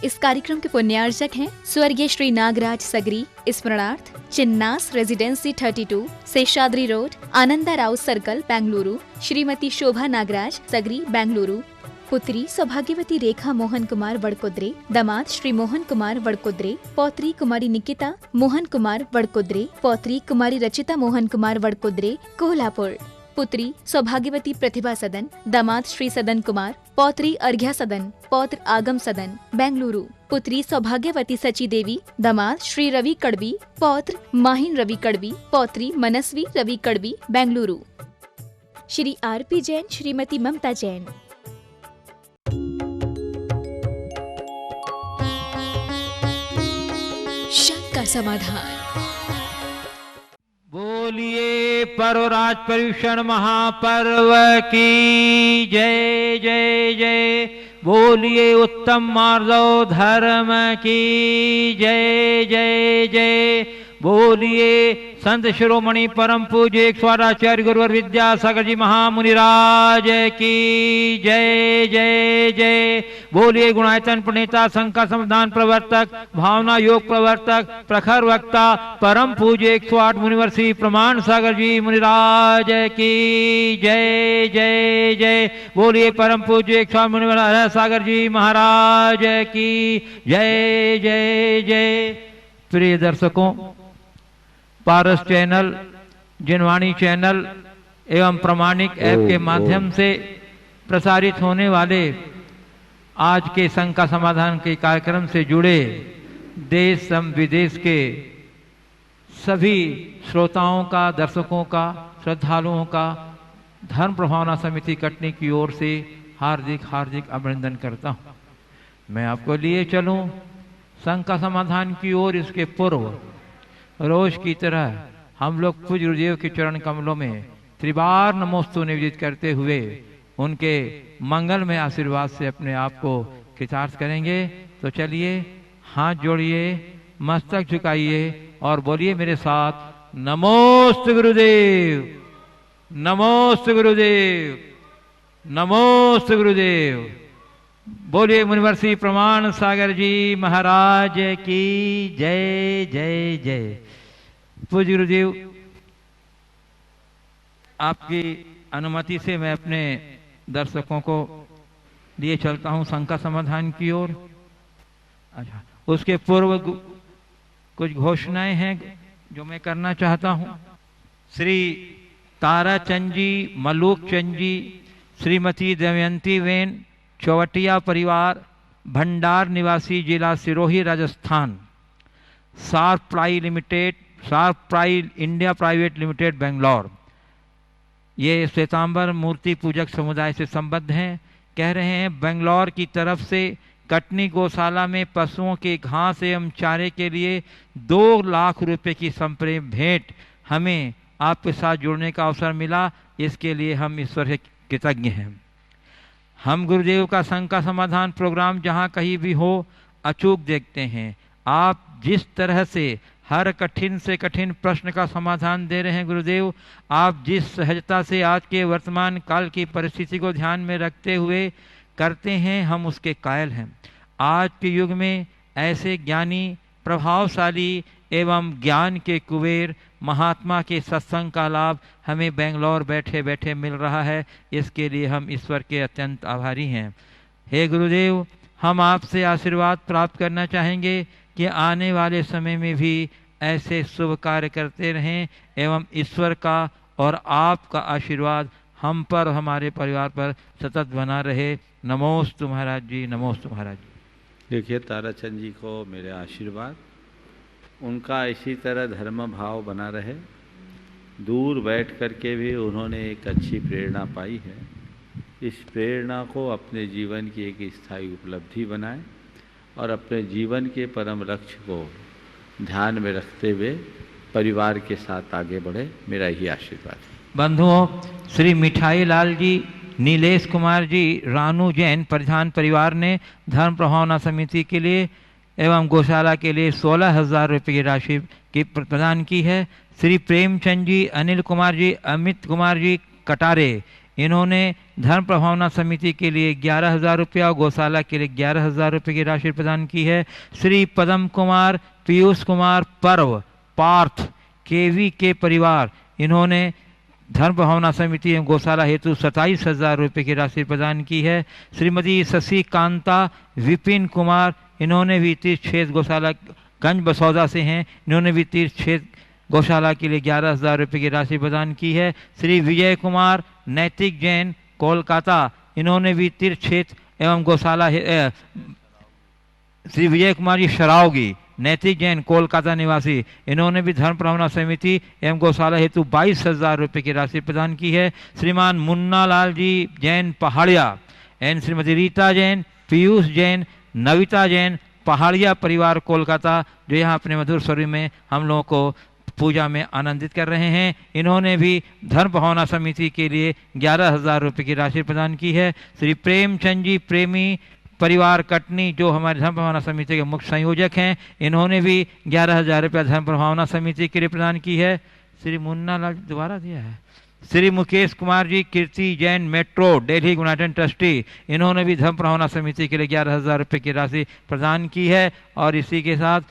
इस कार्यक्रम के पुण्यार्चक हैं स्वर्गीय श्री नागराज सगरी। स्मरणार्थ Chinnas residency 32, Seshadri road, Ananda Rao circle, Bengaluru. Shrimati Shobha Nagraj Sagri, Bengaluru. पुत्री सौभाग्यवती रेखा मोहन कुमार वड़कुद्रे, दामाद श्री मोहन कुमार वड़कुद्रे, पौत्री कुमारी निकिता मोहन कुमार वड़कुद्रे, पौत्री कुमारी रचिता मोहन कुमार वड़कुद्रे, कोल्हापुर। पुत्री सौभाग्यवती प्रतिभा सदन, दामाद श्री सदन कुमार, पौत्री अर्घ्या सदन, पौत्र आगम सदन, बेंगलुरु। पुत्री सौभाग्यवती सची देवी, दामाद श्री रवि कड़वी, पौत्र माहिन रवि कड़वी, पौत्री मनस्वी रवि कड़वी, बेंगलुरु। श्री आरपी जैन, श्रीमती ममता जैन। शंका समाधान। बोलिए पर्वराज पर्यूषण महापर्व की जय जय जय। बोलिए उत्तम मार्दव धर्म की जय जय जय। बोलिए संत शिरोमणि परम पूज्य स्वाराचार्य गुरुवर विद्यासागर जी महामुनिराज की जय जय जय। बोलिए गुणायतन प्रणेता, शंका समाधान प्रवर्तक, भावना योग प्रवर्तक, प्रखर वक्ता, परम पूज्य 108 मुनिवर श्री प्रमाण सागर जी मुनिराज की जय जय जय। बोलिए परम पूज्य 108 मुनिवर हर सागर जी महाराज की जय जय जय। प्रिय दर्शकों, पारस चैनल, जिनवाणी चैनल एवं प्रमाणिक ऐप के माध्यम से प्रसारित होने वाले आज के शंका समाधान के कार्यक्रम से जुड़े देश एवं विदेश के सभी श्रोताओं का, दर्शकों का, श्रद्धालुओं का धर्म प्रभावना समिति कटनी की ओर से हार्दिक हार्दिक अभिनंदन करता हूँ। मैं आपको लिए चलूँ शंका समाधान की ओर। इसके पूर्व रोज की तरह हम लोग पूज्य गुरुदेव के चरण कमलों में त्रिबार नमोस्तु निवेदित करते हुए उनके मंगल में आशीर्वाद से अपने आप को कृतार्थ करेंगे। तो चलिए हाथ जोड़िए, मस्तक झुकाइए और बोलिए मेरे साथ, नमोस्तु गुरुदेव, नमोस्तु गुरुदेव, नमोस्तु गुरुदेव। बोलिए मुनिवर श्री प्रमाण सागर जी महाराज की जय जय जय। पूज्य गुरुदेव, आपकी अनुमति से मैं अपने दर्शकों को लिए चलता हूं शंका समाधान की ओर। अच्छा, उसके पूर्व कुछ घोषणाएं हैं जो मैं करना चाहता हूं। श्री ताराचंद जी, मलूक चंद जी, श्रीमती दमयंती वेन, चौवटिया परिवार, भंडार निवासी, जिला Sirohi, Rajasthan. Sharp ply limited, sharp ply India private limited, Bangalore. ये श्वेतांबर मूर्ति पूजक समुदाय से संबद्ध हैं। कह रहे हैं बेंगलोर की तरफ से कटनी गौशाला में पशुओं के घास एवं चारे के लिए 2 लाख रुपए की संप्रेम भेंट हमें आपके साथ जुड़ने का अवसर मिला। इसके लिए हम ईश्वर के कृतज्ञ हैं। हम गुरुदेव का शंका समाधान प्रोग्राम जहाँ कहीं भी हो अचूक देखते हैं। आप जिस तरह से हर कठिन से कठिन प्रश्न का समाधान दे रहे हैं गुरुदेव, आप जिस सहजता से आज के वर्तमान काल की परिस्थिति को ध्यान में रखते हुए करते हैं, हम उसके कायल हैं। आज के युग में ऐसे ज्ञानी, प्रभावशाली एवं ज्ञान के कुबेर महात्मा के सत्संग का लाभ हमें बेंगलोर बैठे बैठे मिल रहा है। इसके लिए हम ईश्वर के अत्यंत आभारी हैं। हे गुरुदेव, हम आपसे आशीर्वाद प्राप्त करना चाहेंगे कि आने वाले समय में भी ऐसे शुभ कार्य करते रहें एवं ईश्वर का और आपका आशीर्वाद हम पर, हमारे परिवार पर सतत बना रहे। नमोस्तु महाराज जी, नमोस्तु महाराज जी। देखिए, ताराचंद जी को मेरे आशीर्वाद, उनका इसी तरह धर्म भाव बना रहे। दूर बैठ कर के भी उन्होंने एक अच्छी प्रेरणा पाई है। इस प्रेरणा को अपने जीवन की एक स्थायी उपलब्धि बनाएं और अपने जीवन के परम लक्ष्य को ध्यान में रखते हुए परिवार के साथ आगे बढ़े। मेरा यही आशीर्वाद है। बंधुओं, श्री मिठाई लाल जी, नीलेश कुमार जी, रानू जैन प्रधान परिवार ने धर्म प्रभावना समिति के लिए एवं गौशाला के लिए 16,000 रुपये की राशि की प्रदान की है। श्री प्रेमचंद जी, अनिल कुमार जी, अमित कुमार जी कटारे इन्होंने धर्म प्रभावना समिति के लिए 11,000 रुपया और गौशाला के लिए 11,000 रुपये की राशि प्रदान की है। श्री पदम कुमार, पीयूष कुमार पर्व, पार्थ, केवी के परिवार, इन्होंने धर्म भावना समिति एवं गौशाला हेतु 27,000 रुपये की राशि प्रदान की है। श्रीमती शशि कांता, विपिन कुमार, इन्होंने भी तीर्थ क्षेत्र गौशाला गंज बसौदा से हैं, इन्होंने भी तीर्थ क्षेत्र गौशाला के लिए 11,000 रुपये की राशि प्रदान की है। श्री विजय कुमार नैतिक जैन, कोलकाता, इन्होंने भी तीर्थ क्षेत्र एवं गौशाला श्री विजय कुमार जी शरावगी, नैतिक जैन, कोलकाता निवासी, इन्होंने भी धर्म प्रभावना समिति एवं गौशाला हेतु 22,000 रुपये की राशि प्रदान की है। श्रीमान मुन्ना लाल जी जैन पहाड़िया एवं श्रीमती रीता जैन, पीयूष जैन, नविता जैन, पहाड़िया परिवार कोलकाता, जो यहाँ अपने मधुर स्वर में हम लोगों को पूजा में आनंदित कर रहे हैं, इन्होंने भी धर्म भावना समिति के लिए 11,000 रुपये की राशि प्रदान की है। श्री प्रेमचंद जी प्रेमी परिवार कटनी, जो हमारे धर्म प्रभावना समिति के मुख्य संयोजक हैं, इन्होंने भी 11,000 रुपया धर्म प्रभावना समिति के लिए प्रदान की है। श्री मुन्ना लाल दोबारा दिया है। Shri Mukesh Kumar ji Kirti Jain metro Delhi united trustee, इन्होंने भी धर्म प्रभावना समिति के लिए 11,000 रुपये की राशि प्रदान की है। और इसी के साथ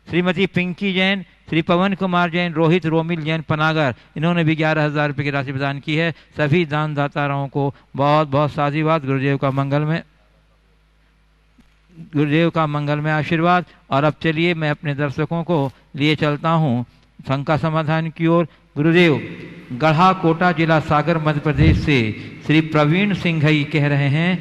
श्रीमती पिंकी जैन, श्री पवन कुमार जैन, रोहित रोमिल जैन पनागर, इन्होंने भी 11,000 रुपये की राशि प्रदान की है। सभी दानदाताओं को बहुत बहुत साधुवाद, गुरुदेव का मंगलमय आशीर्वाद। और अब चलिए मैं अपने दर्शकों को लिए चलता हूँ शंका समाधान की ओर। गुरुदेव गढ़ा कोटा जिला सागर मध्य प्रदेश से श्री प्रवीण सिंह ही कह रहे हैं,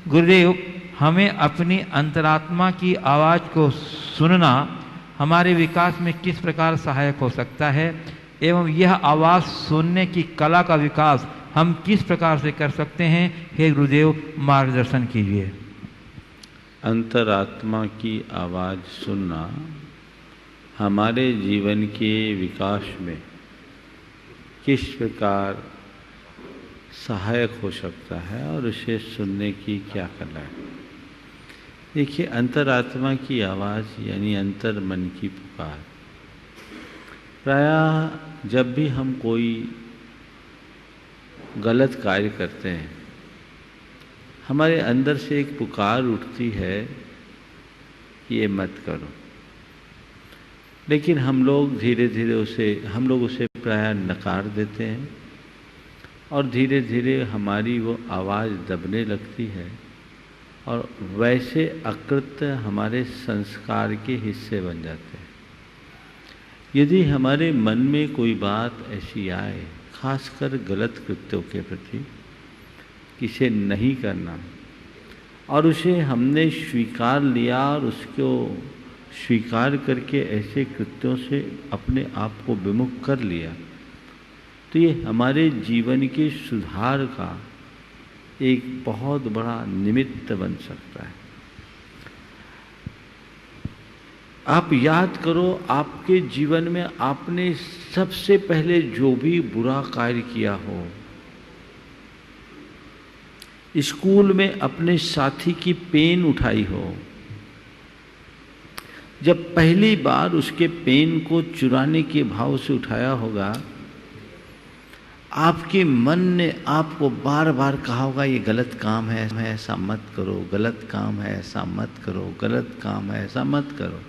गुरुदेव हमें अपनी अंतरात्मा की आवाज़ को सुनना हमारे विकास में किस प्रकार सहायक हो सकता है, एवं यह आवाज़ सुनने की कला का विकास हम किस प्रकार से कर सकते हैं, हे गुरुदेव मार्गदर्शन कीजिए। अंतरात्मा की आवाज़ सुनना हमारे जीवन के विकास में किस प्रकार सहायक हो सकता है और उसे सुनने की क्या कला है। देखिए, अंतरात्मा की आवाज़ यानी अंतर मन की पुकार, प्रायः जब भी हम कोई गलत कार्य करते हैं, हमारे अंदर से एक पुकार उठती है कि ये मत करो, लेकिन हम लोग धीरे धीरे उसे प्रायः नकार देते हैं और धीरे धीरे हमारी वो आवाज़ दबने लगती है और वैसे अकृत्य हमारे संस्कार के हिस्से बन जाते हैं। यदि हमारे मन में कोई बात ऐसी आए, खासकर गलत कृत्यों के प्रति, किसे नहीं करना, और उसे हमने स्वीकार लिया और उसको स्वीकार करके ऐसे कृत्यों से अपने आप को विमुख कर लिया, तो ये हमारे जीवन के सुधार का एक बहुत बड़ा निमित्त बन सकता है। आप याद करो, आपके जीवन में आपने सबसे पहले जो भी बुरा कार्य किया हो, स्कूल में अपने साथी की पेन उठाई हो, जब पहली बार उसके पेन को चुराने के भाव से उठाया होगा, आपके मन ने आपको बार बार कहा होगा ये गलत काम है, ऐसा मत करो, गलत काम है, ऐसा मत करो, गलत काम है, ऐसा मत करो।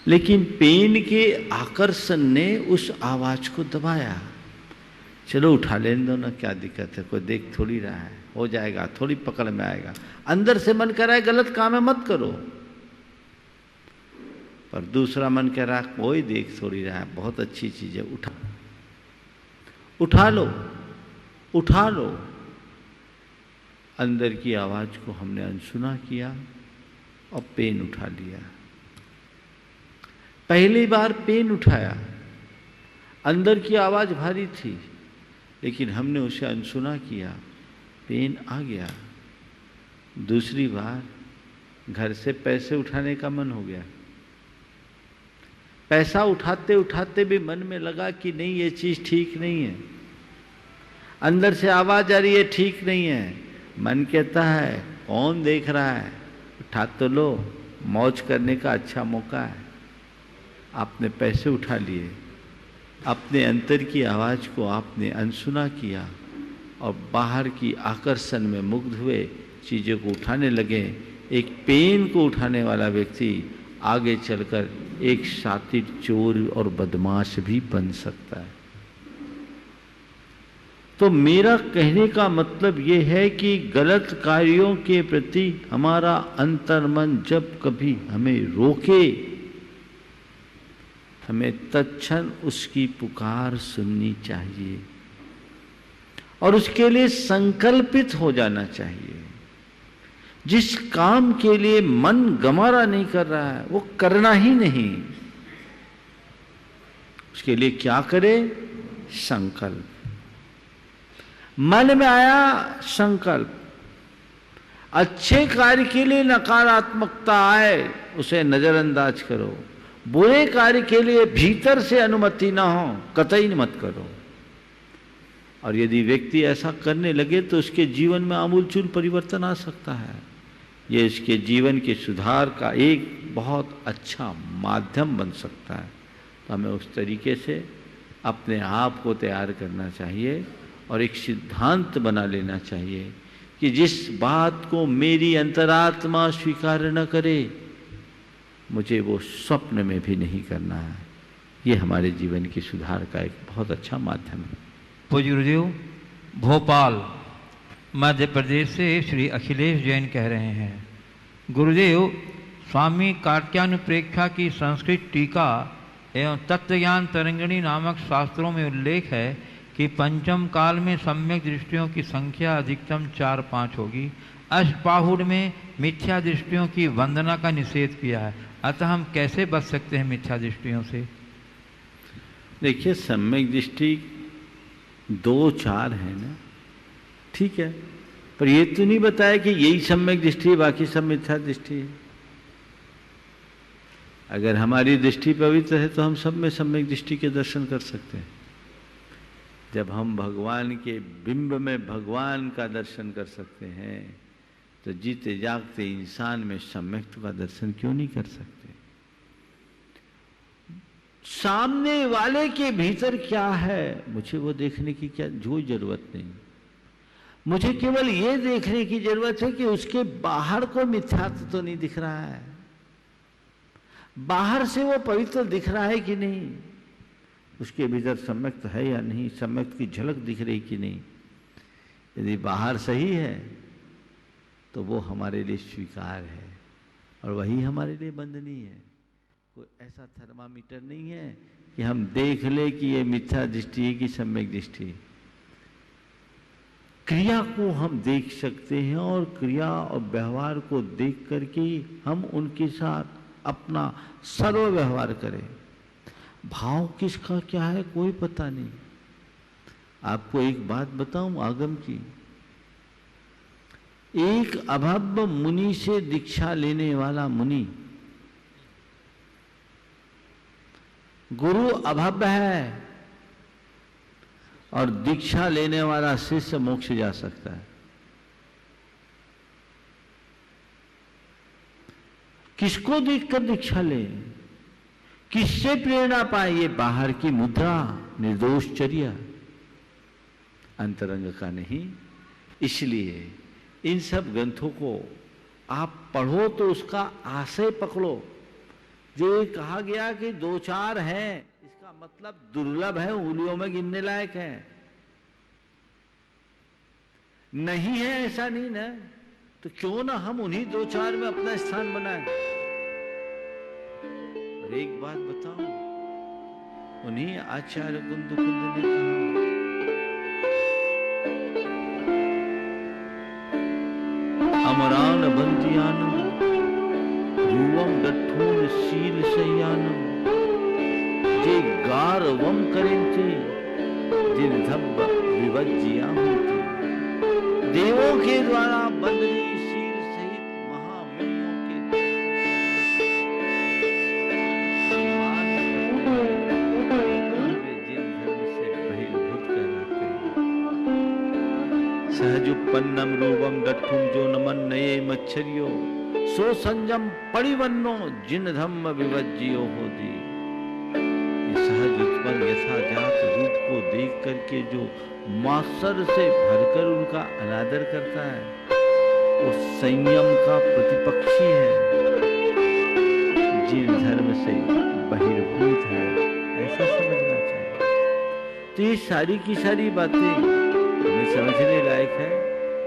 लेकिन पेन के आकर्षण ने उस आवाज को दबाया। चलो उठा लेने दो ना, क्या दिक्कत है, कोई देख थोड़ी रहा है, हो जाएगा, थोड़ी पकड़ में आएगा। अंदर से मन कह रहा है गलत काम है, मत करो, पर दूसरा मन कह रहा है कोई देख थोड़ी रहा है, बहुत अच्छी चीज है, उठा लो, उठा लो। अंदर की आवाज को हमने अनसुना किया और पेन उठा लिया। पहली बार पेन उठाया, अंदर की आवाज भारी थी, लेकिन हमने उसे अनसुना किया, पेन आ गया। दूसरी बार घर से पैसे उठाने का मन हो गया, पैसा उठाते उठाते भी मन में लगा कि नहीं ये चीज ठीक नहीं है। अंदर से आवाज आ रही है ठीक नहीं है, मन कहता है कौन देख रहा है, उठा तो लो, मौज करने का अच्छा मौका है। आपने पैसे उठा लिए, अपने अंतर की आवाज़ को आपने अनसुना किया और बाहर की आकर्षण में मुग्ध हुए चीज़ों को उठाने लगे। एक पेन को उठाने वाला व्यक्ति आगे चलकर एक शातिर चोर और बदमाश भी बन सकता है। तो मेरा कहने का मतलब ये है कि गलत कार्यों के प्रति हमारा अंतर्मन जब कभी हमें रोके, हमें तत्क्षण उसकी पुकार सुननी चाहिए और उसके लिए संकल्पित हो जाना चाहिए। जिस काम के लिए मन गमारा नहीं कर रहा है वो करना ही नहीं। उसके लिए क्या करे? संकल्प। मन में आया संकल्प, अच्छे कार्य के लिए नकारात्मकता आए उसे नजरअंदाज करो, बुरे कार्य के लिए भीतर से अनुमति ना हो कतई मत करो। और यदि व्यक्ति ऐसा करने लगे तो उसके जीवन में आमूलचूल परिवर्तन आ सकता है। ये इसके जीवन के सुधार का एक बहुत अच्छा माध्यम बन सकता है। तो हमें उस तरीके से अपने आप को तैयार करना चाहिए और एक सिद्धांत बना लेना चाहिए कि जिस बात को मेरी अंतरात्मा स्वीकार न करे मुझे वो स्वप्न में भी नहीं करना है। ये हमारे जीवन के सुधार का एक बहुत अच्छा माध्यम है। पूज्य गुरुदेव, भोपाल मध्य प्रदेश से श्री अखिलेश जैन कह रहे हैं, गुरुदेव स्वामी कार्त्यानुप्रेक्षा की संस्कृत टीका एवं तत्वज्ञान तरंगिणी नामक शास्त्रों में उल्लेख है कि पंचम काल में सम्यक दृष्टियों की संख्या अधिकतम 4-5 होगी। अष्टबाहुड़ में मिथ्या दृष्टियों की वंदना का निषेध किया है, अतः हम कैसे बच सकते हैं मिथ्या दृष्टियों से? देखिए, सम्यक दृष्टि 2-4 है ना, ठीक है, पर ये तो नहीं बताया कि यही सम्यक दृष्टि है, बाकी सब मिथ्या दृष्टि है। अगर हमारी दृष्टि पवित्र है तो हम सब में सम्यक दृष्टि के दर्शन कर सकते हैं। जब हम भगवान के बिंब में भगवान का दर्शन कर सकते हैं तो जीते जागते इंसान में सम्यक्त्व का दर्शन क्यों नहीं कर सकते? सामने वाले के भीतर क्या है मुझे वो देखने की क्या कोई जरूरत नहीं। मुझे केवल ये देखने की जरूरत है कि उसके बाहर को मिथ्यात्व तो नहीं दिख रहा है, बाहर से वो पवित्र दिख रहा है कि नहीं, उसके भीतर सम्यक्त है या नहीं, सम्यक्त की झलक दिख रही कि नहीं। यदि बाहर सही है तो वो हमारे लिए स्वीकार है और वही हमारे लिए बंधनीय है। कोई ऐसा थर्मामीटर नहीं है कि हम देख ले कि ये मिथ्या दृष्टि है कि सम्यक दृष्टि है। क्रिया को हम देख सकते हैं और क्रिया और व्यवहार को देख करके हम उनके साथ अपना सर्व व्यवहार करें। भाव किसका क्या है कोई पता नहीं। आपको एक बात बताऊं आगम की, एक अभव्य मुनि से दीक्षा लेने वाला मुनि, गुरु अभव्य है और दीक्षा लेने वाला शिष्य मोक्ष जा सकता है। किसको देखकर दीक्षा ले, किससे प्रेरणा पाए? ये बाहर की मुद्रा, निर्दोष चर्या, अंतरंग का नहीं। इसलिए इन सब ग्रंथों को आप पढ़ो तो उसका आशय पकड़ो। जो ये कहा गया कि 2-4 है, इसका मतलब दुर्लभ है, उंगलियों में गिनने लायक है, नहीं है ऐसा नहीं ना। तो क्यों ना हम उन्हीं 2-4 में अपना स्थान बनाएं। और एक बात बताओ, उन्हीं आचार्य कुंद ने कहा, अमरान बंदियानम रूवम दठून शील सयानम जे गारवम करेंते जिन धब्ब विवज्जिया होती। देवों के द्वारा बंदनी शील सहित महामुनियों के जिन धर्म से बहिर्भूत कहलाते हैं। सहजुपन्नम रूपम दठुम जो नमन नये मच्छरियो सो संजम परिवन्नो जिन धम्म विवज्जियो होती। सहज उत्पन्न यथाजात रूप को देख करके जो मासर से भरकर उनका अनादर करता है, वो संयम का प्रतिपक्षी है, जीव धर्म से बहिर्भूत है, ऐसा समझना चाहिए। तो ये सारी की सारी बातें हमें समझने लायक है।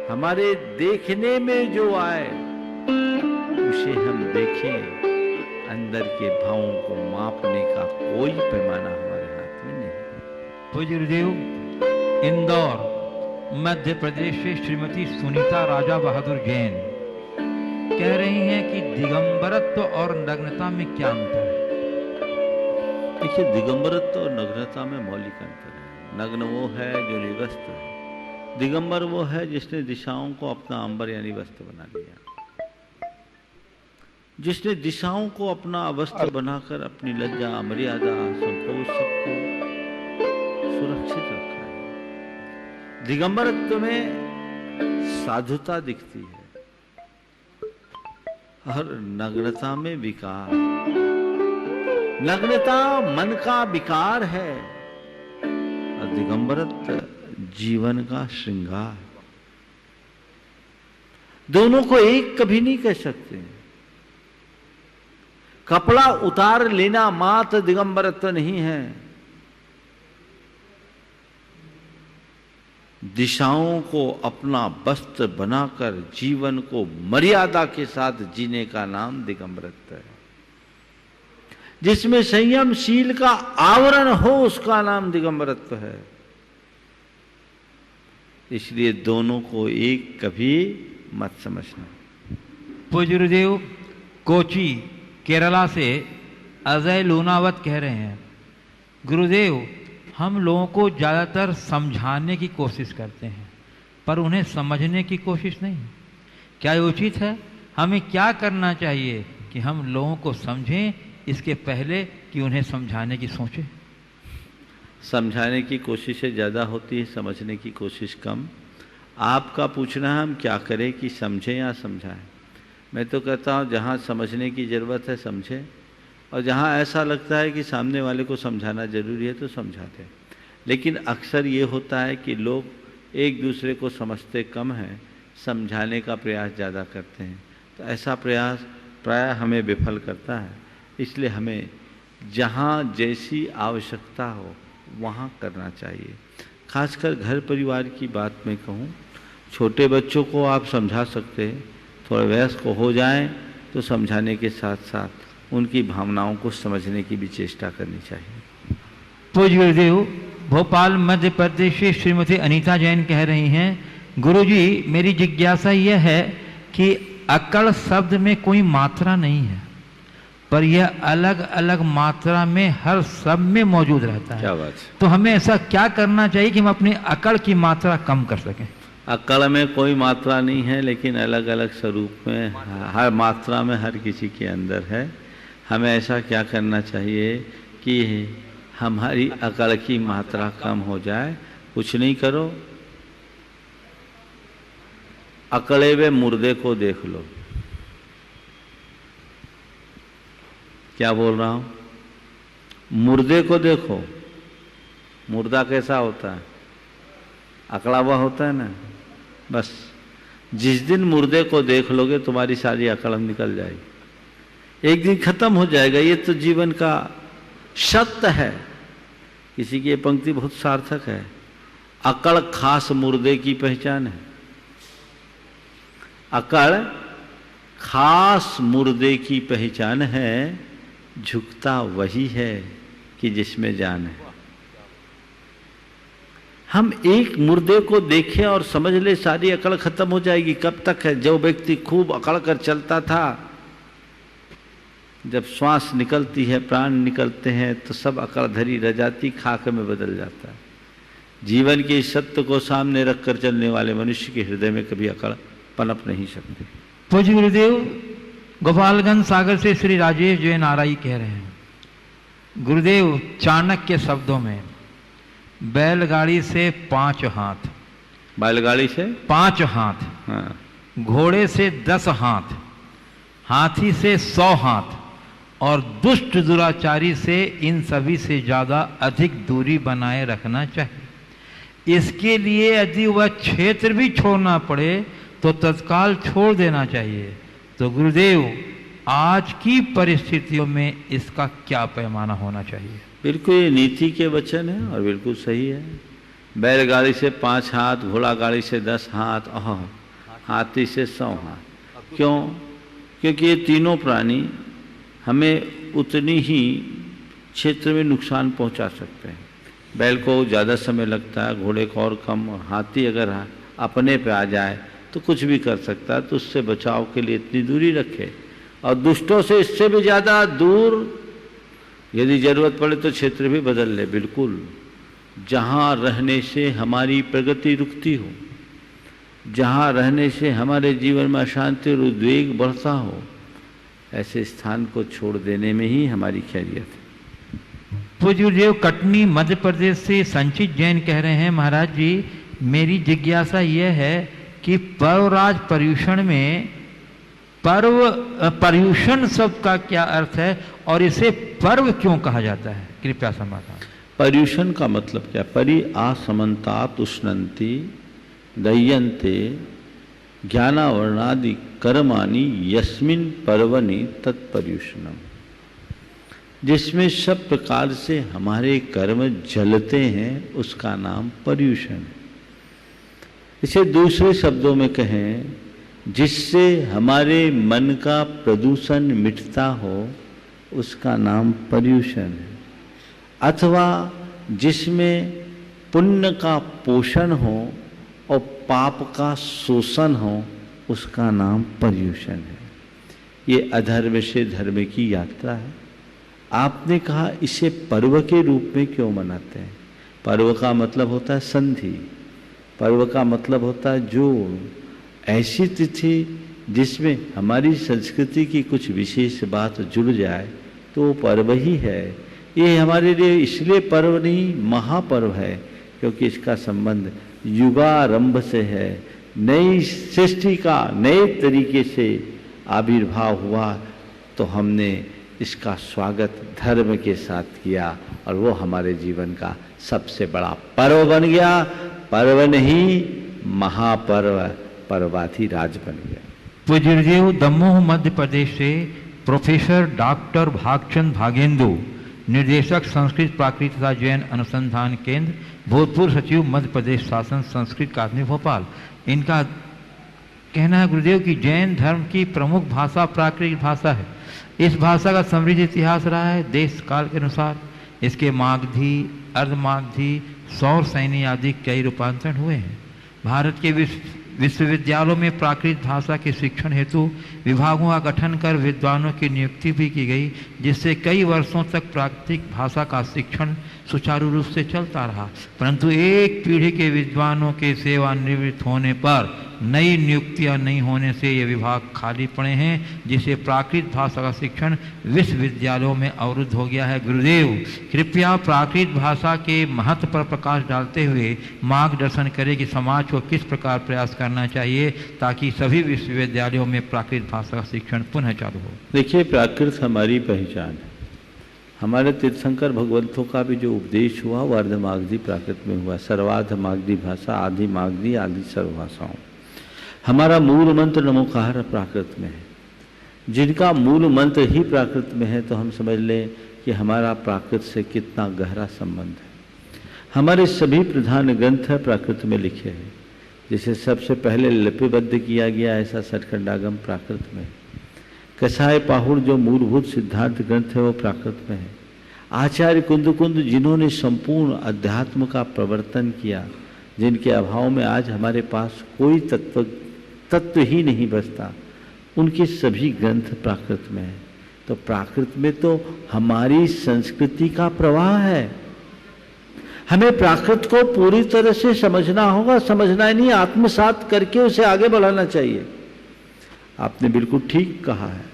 हमारे देखने में जो आए उसे हम देखें, अंदर के भावों को मापने का कोई पैमाना हमारे हाथ में नहीं। पूज्य गुरुदेव, इंदौर मध्य प्रदेश से श्रीमती सुनीता राजा बहादुर जैन कह रही हैं कि दिगंबरत्व और नग्नता में क्या अंतर है? देखिए, दिगंबरत्व और नग्नता में मौलिक अंतर है। नग्न वो है जो निवस्त्र है, दिगंबर वो है जिसने दिशाओं को अपना अंबर यानी वस्त्र बना लिया, जिसने दिशाओं को अपना वस्त्र बनाकर अपनी लज्जा, मर्यादा, संकोच सबको सुरक्षित रखा है। दिगंबरत्व में साधुता दिखती है और नग्नता में विकार। नग्नता मन का विकार है और दिगंबरत्व जीवन का श्रृंगार। दोनों को एक कभी नहीं कह सकते। कपड़ा उतार लेना मात्र दिगंबरत्व नहीं है, दिशाओं को अपना वस्त्र बनाकर जीवन को मर्यादा के साथ जीने का नाम दिगंबरत्व है। जिसमें संयमशील का आवरण हो उसका नाम दिगंबरत्व है। इसलिए दोनों को एक कभी मत समझना। पूज्य गुरुदेव, कोची केरला से अजय लूनावत कह रहे हैं, गुरुदेव हम लोगों को ज़्यादातर समझाने की कोशिश करते हैं पर उन्हें समझने की कोशिश नहीं। क्या ये उचित है? हमें क्या करना चाहिए कि हम लोगों को समझें इसके पहले कि उन्हें समझाने की सोचें? समझाने की कोशिशें ज़्यादा होती है, समझने की कोशिश कम। आपका पूछना है हम क्या करें कि समझें या समझाएं। मैं तो कहता हूँ जहाँ समझने की ज़रूरत है समझें, और जहाँ ऐसा लगता है कि सामने वाले को समझाना ज़रूरी है तो समझाते हैं। लेकिन अक्सर ये होता है कि लोग एक दूसरे को समझते कम हैं, समझाने का प्रयास ज़्यादा करते हैं। तो ऐसा प्रयास प्रायः हमें विफल करता है। इसलिए हमें जहाँ जैसी आवश्यकता हो वहाँ करना चाहिए। खासकर घर परिवार की बात में कहूँ, छोटे बच्चों को आप समझा सकते हैं, थोड़े वयस्क हो जाएं तो समझाने के साथ साथ उनकी भावनाओं को समझने की भी चेष्टा करनी चाहिए। पूज्य गुरुदेव, भोपाल मध्य प्रदेश से श्रीमती अनीता जैन कह रही हैं, गुरुजी मेरी जिज्ञासा यह है कि अकड़ शब्द में कोई मात्रा नहीं है पर यह अलग अलग मात्रा में हर शब्द में मौजूद रहता है। क्या बात है। तो हमें ऐसा क्या करना चाहिए कि हम अपनी अकड़ की मात्रा कम कर सकें? अकड़ में कोई मात्रा नहीं है, लेकिन अलग अलग स्वरूप में हर मात्रा में हर किसी के अंदर है। हमें ऐसा क्या करना चाहिए कि हमारी अकड़ की मात्रा कम हो जाए। कुछ नहीं करो, अकड़े हुए मुर्दे को देख लो। क्या बोल रहा हूं? मुर्दे को देखो, मुर्दा कैसा होता है? अकड़ा हुआ होता है ना। बस जिस दिन मुर्दे को देख लोगे तुम्हारी सारी अकड़ निकल जाएगी, एक दिन खत्म हो जाएगा। ये तो जीवन का सत्य है। किसी की ये पंक्ति बहुत सार्थक है, अकड़ खास मुर्दे की पहचान है। अकड़ खास मुर्दे की पहचान है, झुकता वही है कि जिसमें जान है। हम एक मुर्दे को देखें और समझ ले सारी अकड़ खत्म हो जाएगी। कब तक है? जो व्यक्ति खूब अकड़ कर चलता था, जब श्वास निकलती है, प्राण निकलते हैं तो सब अकड़ धरी रह जाती, खाक में बदल जाता है। जीवन के इस सत्य को सामने रखकर चलने वाले मनुष्य के हृदय में कभी अकड़ पनप नहीं सकती। पूज्य गुरुदेव, गोपालगंज सागर से श्री राजेश जैन आरआई कह रहे हैं, गुरुदेव चाणक्य शब्दों में बैलगाड़ी से 5 हाथ, बैलगाड़ी से 5 हाथ, हाँ, घोड़े से 10 हाथ, हाथी से 100 हाथ और दुष्ट दुराचारी से इन सभी से ज़्यादा अधिक दूरी बनाए रखना चाहिए। इसके लिए यदि वह क्षेत्र भी छोड़ना पड़े तो तत्काल छोड़ देना चाहिए। तो गुरुदेव, आज की परिस्थितियों में इसका क्या पैमाना होना चाहिए? बिल्कुल ये नीति के वचन है और बिल्कुल सही है। बैलगाड़ी से 5 हाथ, घोड़ा गाड़ी से 10 हाथ, हाथी से 100 हाथ। क्यों? क्योंकि ये तीनों प्राणी हमें उतनी ही क्षेत्र में नुकसान पहुंचा सकते हैं। बैल को ज़्यादा समय लगता है, घोड़े को और कम, और हाथी अगर अपने पे आ जाए तो कुछ भी कर सकता है। तो उससे बचाव के लिए इतनी दूरी रखे, और दुष्टों से इससे भी ज़्यादा दूर, यदि ज़रूरत पड़े तो क्षेत्र भी बदल ले। बिल्कुल, जहाँ रहने से हमारी प्रगति रुकती हो, जहाँ रहने से हमारे जीवन में अशांति और उद्वेग बढ़ता हो, ऐसे स्थान को छोड़ देने में ही हमारी खैरियत है। पूज्य गुरुदेव, कटनी मध्य प्रदेश से संचित जैन कह रहे हैं, महाराज जी मेरी जिज्ञासा यह है कि पर्वराज पर्यूषण में पर्यूषण शब्द का क्या अर्थ है और इसे पर्व क्यों कहा जाता है? कृपया समाधान। पर्यूषण का मतलब क्या? परि आसमंतात उष्णंति दह्यन्ते ज्ञानावर्णादि कर्माणि यस्मिन् पर्वणि तत्पर्यूषणम। जिसमें सब प्रकार से हमारे कर्म जलते हैं उसका नाम पर्यूषण है। इसे दूसरे शब्दों में कहें, जिससे हमारे मन का प्रदूषण मिटता हो उसका नाम पर्यूषण है। अथवा जिसमें पुण्य का पोषण हो और पाप का शोषण हो उसका नाम पर्यूषण है। ये अधर्म से धर्म की यात्रा है। आपने कहा इसे पर्व के रूप में क्यों मनाते हैं? पर्व का मतलब होता है संधि, पर्व का मतलब होता है जोड़। ऐसी तिथि जिसमें हमारी संस्कृति की कुछ विशेष बात जुड़ जाए तो वो पर्व ही है। ये हमारे लिए इसलिए पर्व नहीं महापर्व है क्योंकि इसका संबंध युगारंभ से है। नई सृष्टि का नए तरीके से आविर्भाव हुआ तो हमने इसका स्वागत धर्म के साथ किया और वो हमारे जीवन का सबसे बड़ा पर्व बन गया। पर्व नहीं महापर्व, पर्वाधिराज बन गया। पूज्य गुरुदेव, दमोह मध्य प्रदेश से प्रोफेसर डॉक्टर भागचंद भागेंदु, निर्देशक संस्कृत प्राकृत तथा जैन अनुसंधान केंद्र, भूतपूर्व सचिव मध्य प्रदेश शासन संस्कृत अकादमी भोपाल। इनका कहना है गुरुदेव कि जैन धर्म की प्रमुख भाषा प्राकृत भाषा है। इस भाषा का समृद्ध इतिहास रहा है। देश काल के अनुसार इसके मागधी, अर्धमागधी, सौर सैनी आदि कई रूपांतरण हुए हैं। भारत के विश्वविद्यालयों में प्राकृत भाषा के शिक्षण हेतु विभागों का गठन कर विद्वानों की नियुक्ति भी की गई, जिससे कई वर्षों तक प्राकृतिक भाषा का शिक्षण सुचारू रूप से चलता रहा। परंतु एक पीढ़ी के विद्वानों के सेवानिवृत्त होने पर नई नियुक्तियां नहीं होने से ये विभाग खाली पड़े हैं, जिससे प्राकृत भाषा का शिक्षण विश्वविद्यालयों में अवरुद्ध हो गया है। गुरुदेव कृपया प्राकृत भाषा के महत्व पर प्रकाश डालते हुए मार्गदर्शन करें कि समाज को किस प्रकार प्रयास करना चाहिए ताकि सभी विश्वविद्यालयों में प्राकृत भाषा का शिक्षण पुनः चालू हो। देखिए, प्राकृत हमारी पहचान है। हमारे तीर्थंकर भगवंतों का भी जो उपदेश हुआ वो अर्धमागधी प्राकृत में हुआ। सर्वार्ध मागधी भाषा, आदि मागधी, आदि सर्वभाषाओं। हमारा मूल मंत्र नमोकार प्राकृत में है। जिनका मूल मंत्र ही प्राकृत में है तो हम समझ लें कि हमारा प्राकृत से कितना गहरा संबंध है। हमारे सभी प्रधान ग्रंथ प्राकृत में लिखे हैं। जिसे सबसे पहले लिपिबद्ध किया गया ऐसा सठखंडागम प्राकृत में। कसाय पाहुड़ जो मूलभूत सिद्धांत ग्रंथ है वो प्राकृत में है। आचार्य कुंद जिन्होंने संपूर्ण अध्यात्म का प्रवर्तन किया, जिनके अभाव में आज हमारे पास कोई तत्व ही नहीं बचता, उनके सभी ग्रंथ प्राकृत में है। तो प्राकृत में तो हमारी संस्कृति का प्रवाह है। हमें प्राकृत को पूरी तरह से समझना होगा। समझना ही नहीं, आत्मसात करके उसे आगे बढ़ाना चाहिए। आपने बिल्कुल ठीक कहा है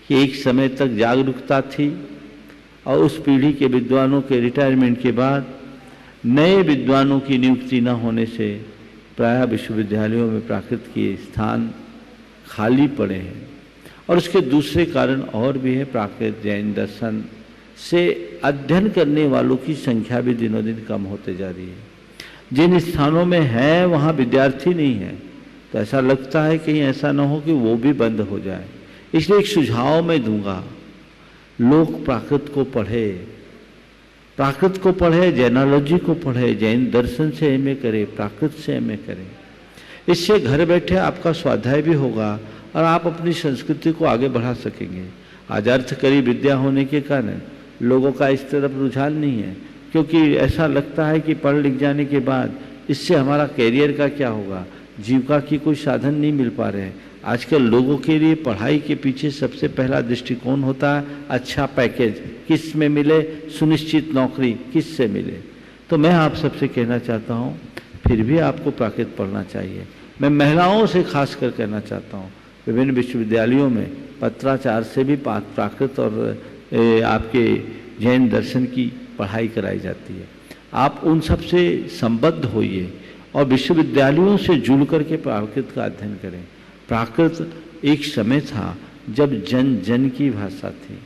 कि एक समय तक जागरूकता थी और उस पीढ़ी के विद्वानों के रिटायरमेंट के बाद नए विद्वानों की नियुक्ति न होने से प्रायः विश्वविद्यालयों में प्राकृत के स्थान खाली पड़े हैं। और उसके दूसरे कारण और भी है। प्राकृत जैन दर्शन से अध्ययन करने वालों की संख्या भी दिनों दिन कम होते जा रही है। जिन स्थानों में है वहाँ विद्यार्थी नहीं है, तो ऐसा लगता है कहीं ऐसा ना हो कि वो भी बंद हो जाए। इसलिए एक सुझाव मैं दूंगा, लोग प्राकृत को पढ़े, प्राकृत को पढ़े, जैनोलॉजी को पढ़े, जैन दर्शन से एमए करे, प्राकृत से एमए करें। इससे घर बैठे आपका स्वाध्याय भी होगा और आप अपनी संस्कृति को आगे बढ़ा सकेंगे। आज अर्थकरी विद्या होने के कारण लोगों का इस तरफ रुझान नहीं है, क्योंकि ऐसा लगता है कि पढ़ लिख जाने के बाद इससे हमारा कैरियर का क्या होगा, जीविका की कोई साधन नहीं मिल पा रहे हैं। आजकल लोगों के लिए पढ़ाई के पीछे सबसे पहला दृष्टिकोण होता है अच्छा पैकेज किस में मिले, सुनिश्चित नौकरी किस से मिले। तो मैं आप सबसे कहना चाहता हूँ फिर भी आपको प्राकृत पढ़ना चाहिए। मैं महिलाओं से खास कर कहना चाहता हूँ, विभिन्न विश्वविद्यालयों में पत्राचार से भी प्राकृत और आपके जैन दर्शन की पढ़ाई कराई जाती है। आप उन सब से संबद्ध होइए और विश्वविद्यालयों से जुड़ करके प्राकृत का अध्ययन करें। प्राकृत एक समय था जब जन जन की भाषा थी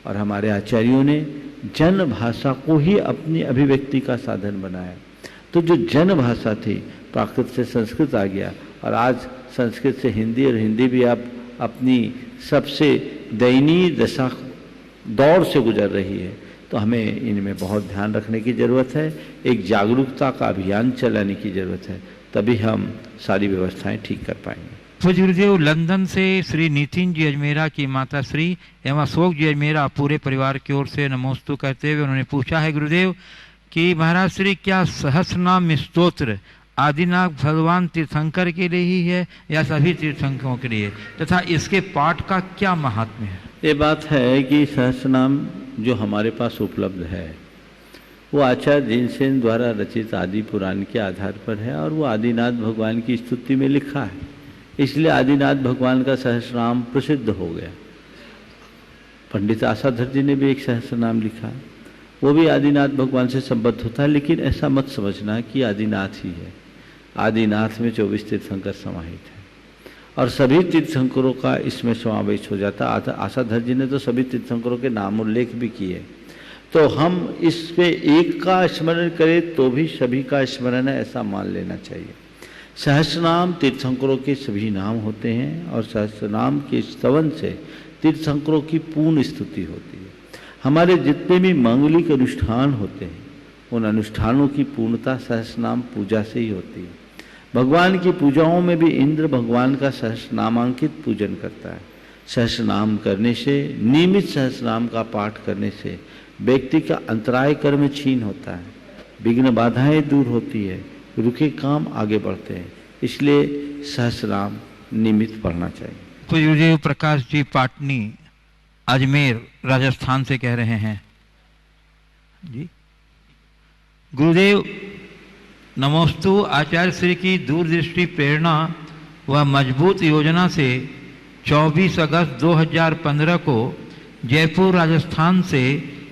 और हमारे आचार्यों ने जन भाषा को ही अपनी अभिव्यक्ति का साधन बनाया। तो जो जन भाषा थी, प्राकृत से संस्कृत आ गया और आज संस्कृत से हिंदी और हिंदी भी आप अपनी सबसे दयनीय दशा दौर से गुजर रही है। तो हमें इनमें बहुत ध्यान रखने की ज़रूरत है, एक जागरूकता का अभियान चलाने की ज़रूरत है, तभी हम सारी व्यवस्थाएं ठीक कर पाएंगे। पूज्य गुरुदेव, लंदन से श्री नितिन जी अजमेरा की माता श्री एवं अशोक जी अजमेरा पूरे परिवार की ओर से नमोस्तु करते हुए उन्होंने पूछा है गुरुदेव कि महाराज श्री क्या सहस्रनाम स्तोत्र आदिनाथ भगवान तीर्थंकर के लिए ही है या सभी तीर्थंकरों के लिए, तथा इसके पाठ का क्या महात्म्य है? ये बात है कि सहस्रनाम जो हमारे पास उपलब्ध है वो आचार्य जिनसेन द्वारा रचित आदि पुराण के आधार पर है और वो आदिनाथ भगवान की स्तुति में लिखा है, इसलिए आदिनाथ भगवान का सहस्रनाम प्रसिद्ध हो गया। पंडित आशाधर जी ने भी एक सहस्रनाम लिखा, वो भी आदिनाथ भगवान से संबद्ध होता है, लेकिन ऐसा मत समझना कि आदिनाथ ही है। आदिनाथ में 24 तीर्थंकर समाहित है और सभी तीर्थंकरों का इसमें समावेश हो जाता है। आशाधर जी ने तो सभी तीर्थंकरों के नाम उल्लेख भी किए। तो हम इस पे एक का स्मरण करें तो भी सभी का स्मरण है, ऐसा मान लेना चाहिए। सहस्रनाम तीर्थंकरों के सभी नाम होते हैं और सहस्रनाम के स्तवन से तीर्थंकरों की पूर्ण स्तुति होती है। हमारे जितने भी मांगलिक अनुष्ठान होते हैं उन अनुष्ठानों की पूर्णता सहस्रनाम पूजा से ही होती है। भगवान की पूजाओं में भी इंद्र भगवान का सहस्रनामांकित पूजन करता है। सहस्रनाम करने से, नियमित सहस्रनाम का पाठ करने से व्यक्ति का अंतराय कर्म छीन होता है, विघ्न बाधाएं दूर होती है, रुके काम आगे बढ़ते हैं। इसलिए सहस्रनाम नियमित पढ़ना चाहिए। तो गुरुदेव प्रकाश जी पाटनी अजमेर राजस्थान से कह रहे हैं जी, गुरुदेव नमोस्तु। आचार्य श्री की दूरदृष्टि, प्रेरणा व मजबूत योजना से 24 अगस्त 2015 को जयपुर राजस्थान से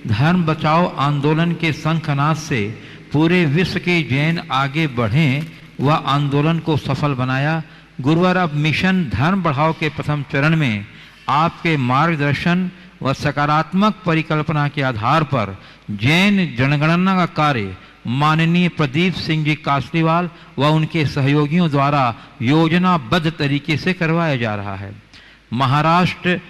धर्म बचाओ आंदोलन के शंखनाद से पूरे विश्व के जैन आगे बढ़ें व आंदोलन को सफल बनाया। गुरुवार अब मिशन धर्म बढ़ाओ के प्रथम चरण में आपके मार्गदर्शन व सकारात्मक परिकल्पना के आधार पर जैन जनगणना का कार्य माननीय प्रदीप सिंह जी कासलीवाल व उनके सहयोगियों द्वारा योजनाबद्ध तरीके से करवाया जा रहा है। महाराष्ट्र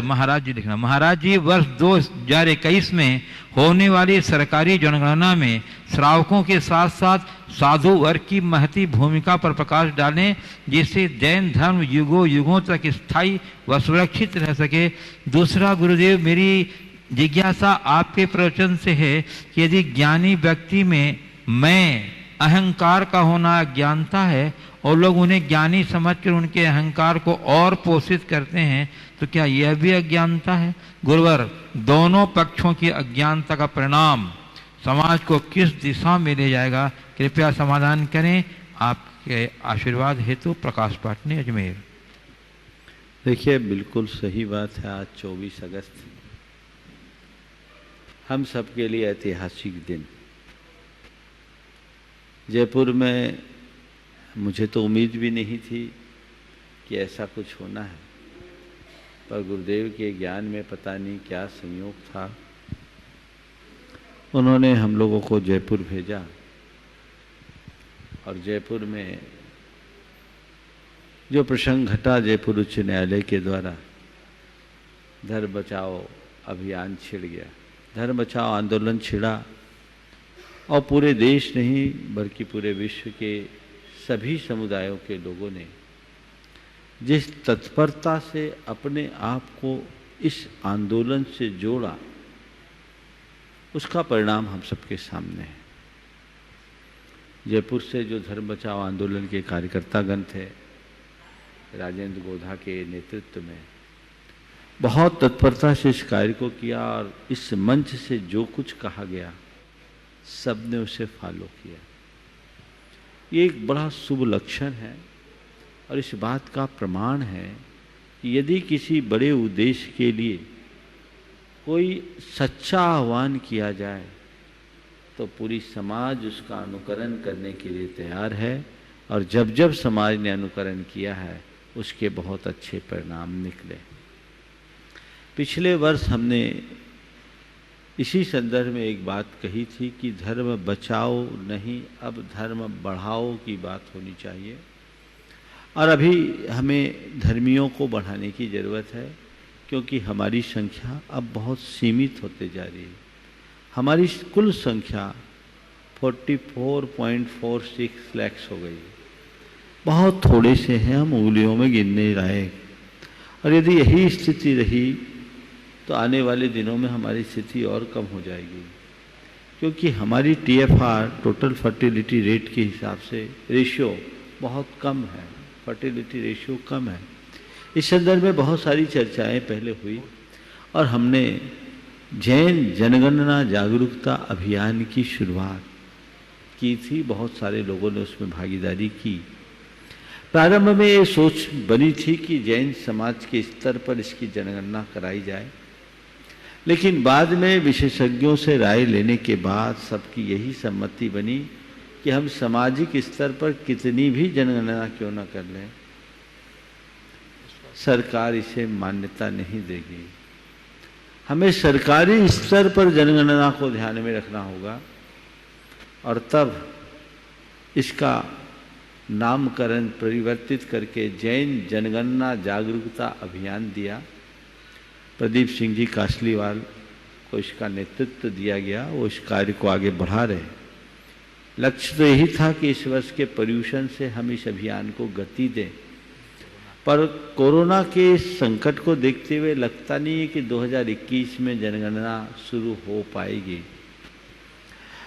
महाराज जी वर्ष 2021 में होने वाली सरकारी जनगणना में श्रावकों के साथ साथ साधु वर्ग की महती भूमिका पर प्रकाश डालें, जिससे जैन धर्म युगों युगों तक स्थायी व सुरक्षित रह सके। दूसरा गुरुदेव, मेरी जिज्ञासा आपके प्रवचन से है कि यदि ज्ञानी व्यक्ति में मैं अहंकार का होना अज्ञानता है और लोग उन्हें ज्ञानी समझकर उनके अहंकार को और पोषित करते हैं, तो क्या यह भी अज्ञानता है? गुरुवर, दोनों पक्षों की अज्ञानता का परिणाम समाज को किस दिशा में ले जाएगा, कृपया समाधान करें। आपके आशीर्वाद हेतु प्रकाश पाटनी अजमेर। देखिए, बिल्कुल सही बात है। आज 24 अगस्त हम सबके लिए ऐतिहासिक दिन। जयपुर में मुझे तो उम्मीद भी नहीं थी कि ऐसा कुछ होना है, पर गुरुदेव के ज्ञान में पता नहीं क्या संयोग था, उन्होंने हम लोगों को जयपुर भेजा और जयपुर में जो प्रसंग घटा, जयपुर उच्च न्यायालय के द्वारा धर्म बचाओ अभियान छिड़ गया, धर्म बचाओ आंदोलन छिड़ा और पूरे देश नहीं बल्कि पूरे विश्व के सभी समुदायों के लोगों ने जिस तत्परता से अपने आप को इस आंदोलन से जोड़ा, उसका परिणाम हम सबके सामने है। जयपुर से जो धर्म बचाओ आंदोलन के कार्यकर्तागण थे, राजेंद्र गोधा के नेतृत्व में बहुत तत्परता से इस कार्य को किया और इस मंच से जो कुछ कहा गया सब ने उसे फॉलो किया। ये एक बड़ा शुभ लक्षण है और इस बात का प्रमाण है कि यदि किसी बड़े उद्देश्य के लिए कोई सच्चा आह्वान किया जाए तो पूरी समाज उसका अनुकरण करने के लिए तैयार है और जब जब समाज ने अनुकरण किया है उसके बहुत अच्छे परिणाम निकले। पिछले वर्ष हमने इसी संदर्भ में एक बात कही थी कि धर्म बचाओ नहीं, अब धर्म बढ़ाओ की बात होनी चाहिए और अभी हमें धर्मियों को बढ़ाने की ज़रूरत है क्योंकि हमारी संख्या अब बहुत सीमित होते जा रही है। हमारी कुल संख्या 44.46 लाख हो गई है, बहुत थोड़े से हैं, हम उंगलियों में गिनने लायक। और यदि यही स्थिति रही तो आने वाले दिनों में हमारी स्थिति और कम हो जाएगी क्योंकि हमारी TFR टोटल फर्टिलिटी रेट के हिसाब से रेशियो बहुत कम है, फर्टिलिटी रेशियो कम है। इस संदर्भ में बहुत सारी चर्चाएं पहले हुई और हमने जैन जनगणना जागरूकता अभियान की शुरुआत की थी, बहुत सारे लोगों ने उसमें भागीदारी की। प्रारंभ में ये सोच बनी थी कि जैन समाज के स्तर पर इसकी जनगणना कराई जाए, लेकिन बाद में विशेषज्ञों से राय लेने के बाद सबकी यही सम्मति बनी कि हम सामाजिक स्तर पर कितनी भी जनगणना क्यों न कर लें, सरकार इसे मान्यता नहीं देगी। हमें सरकारी स्तर पर जनगणना को ध्यान में रखना होगा और तब इसका नामकरण परिवर्तित करके जैन जनगणना जागरूकता अभियान दिया। प्रदीप सिंह जी कासलीवाल को इसका नेतृत्व दिया गया, वो इस कार्य को आगे बढ़ा रहे। लक्ष्य तो यही था कि इस वर्ष के पर्यूषण से हम इस अभियान को गति दें, पर कोरोना के संकट को देखते हुए लगता नहीं है कि 2021 में जनगणना शुरू हो पाएगी।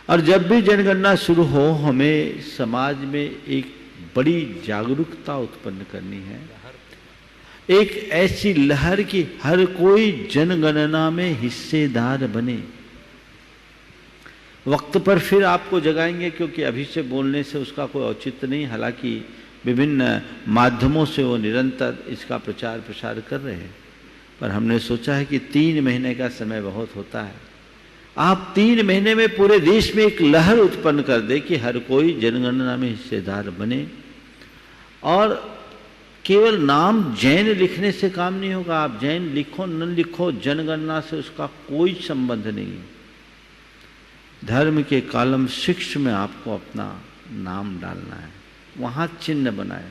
और जब भी जनगणना शुरू हो हमें समाज में एक बड़ी जागरूकता उत्पन्न करनी है, एक ऐसी लहर की हर कोई जनगणना में हिस्सेदार बने। वक्त पर फिर आपको जगाएंगे क्योंकि अभी से बोलने से उसका कोई औचित्य नहीं, हालांकि विभिन्न माध्यमों से वो निरंतर इसका प्रचार प्रसार कर रहे हैं, पर हमने सोचा है कि 3 महीने का समय बहुत होता है। आप 3 महीने में पूरे देश में एक लहर उत्पन्न कर दे कि हर कोई जनगणना में हिस्सेदार बने। और केवल नाम जैन लिखने से काम नहीं होगा, आप जैन लिखो न लिखो, जनगणना से उसका कोई संबंध नहीं है। धर्म के कॉलम 6 में आपको अपना नाम डालना है, वहाँ चिन्ह बनाए।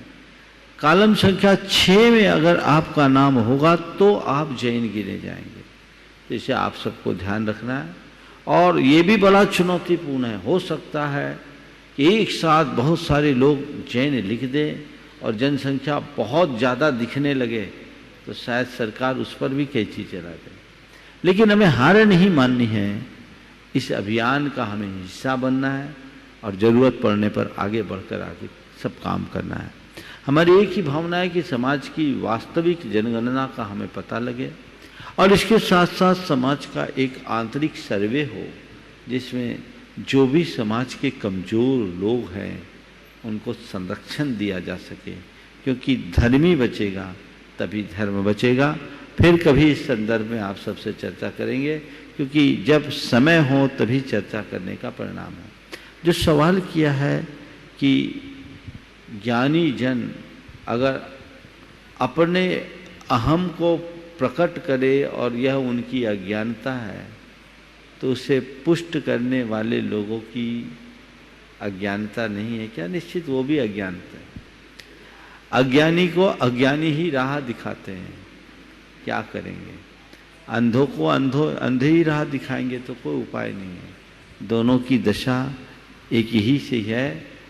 कॉलम संख्या 6 में अगर आपका नाम होगा तो आप जैन गिने जाएंगे। तो इसे आप सबको ध्यान रखना है और ये भी बड़ा चुनौतीपूर्ण है। हो सकता है कि एक साथ बहुत सारे लोग जैन लिख दें और जनसंख्या बहुत ज़्यादा दिखने लगे तो शायद सरकार उस पर भी कैंची चला दे। लेकिन हमें हार नहीं माननी है, इस अभियान का हमें हिस्सा बनना है और ज़रूरत पड़ने पर आगे बढ़कर आगे सब काम करना है। हमारी एक ही भावना है कि समाज की वास्तविक जनगणना का हमें पता लगे और इसके साथ साथ समाज का एक आंतरिक सर्वे हो जिसमें जो भी समाज के कमज़ोर लोग हैं उनको संरक्षण दिया जा सके, क्योंकि धर्मी बचेगा तभी धर्म बचेगा। फिर कभी इस संदर्भ में आप सबसे चर्चा करेंगे, क्योंकि जब समय हो तभी चर्चा करने का परिणाम है। जो सवाल किया है कि ज्ञानी जन अगर अपने अहम को प्रकट करे और यह उनकी अज्ञानता है, तो उसे पुष्ट करने वाले लोगों की अज्ञानता नहीं है क्या? निश्चित वो भी अज्ञानता है। अज्ञानी को अज्ञानी ही राह दिखाते हैं, क्या करेंगे? अंधों को अंधे ही राह दिखाएंगे तो कोई उपाय नहीं है। दोनों की दशा एक ही से है।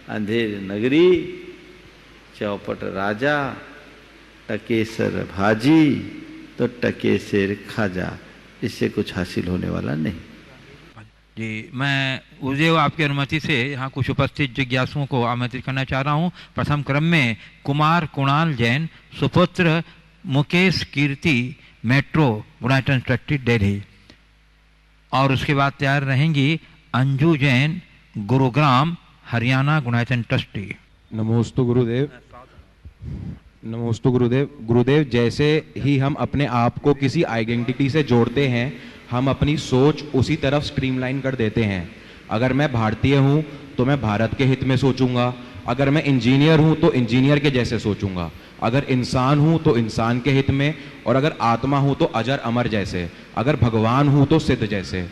अंधेर नगरी चौपट राजा, टकेसर भाजी तो टकेसर खाजा, इससे कुछ हासिल होने वाला नहीं। जी, मैं उदयदेव आपकी अनुमति से यहाँ कुछ उपस्थित जिज्ञासुओं को आमंत्रित करना चाह रहा हूँ। प्रथम क्रम में कुमार कुणाल जैन, सुपुत्र मुकेश कीर्ति, मेट्रो गुणायतन ट्रस्टी दिल्ली, और उसके बाद तैयार रहेंगी अंजू जैन, गुरुग्राम हरियाणा गुणायतन ट्रस्टी। नमोस्तु गुरुदेव। नमोस्तु गुरुदेव। गुरुदेव, जैसे ही हम अपने आप को किसी आइडेंटिटी से जोड़ते हैं, हम अपनी सोच उसी तरफ स्ट्रीमलाइन कर देते हैं। अगर मैं भारतीय हूँ तो मैं भारत के हित में सोचूंगा, अगर मैं इंजीनियर हूँ तो इंजीनियर के जैसे सोचूंगा, अगर इंसान हूँ तो इंसान के हित में, और अगर आत्मा हूँ तो अजर अमर जैसे, अगर भगवान हूँ तो सिद्ध जैसे।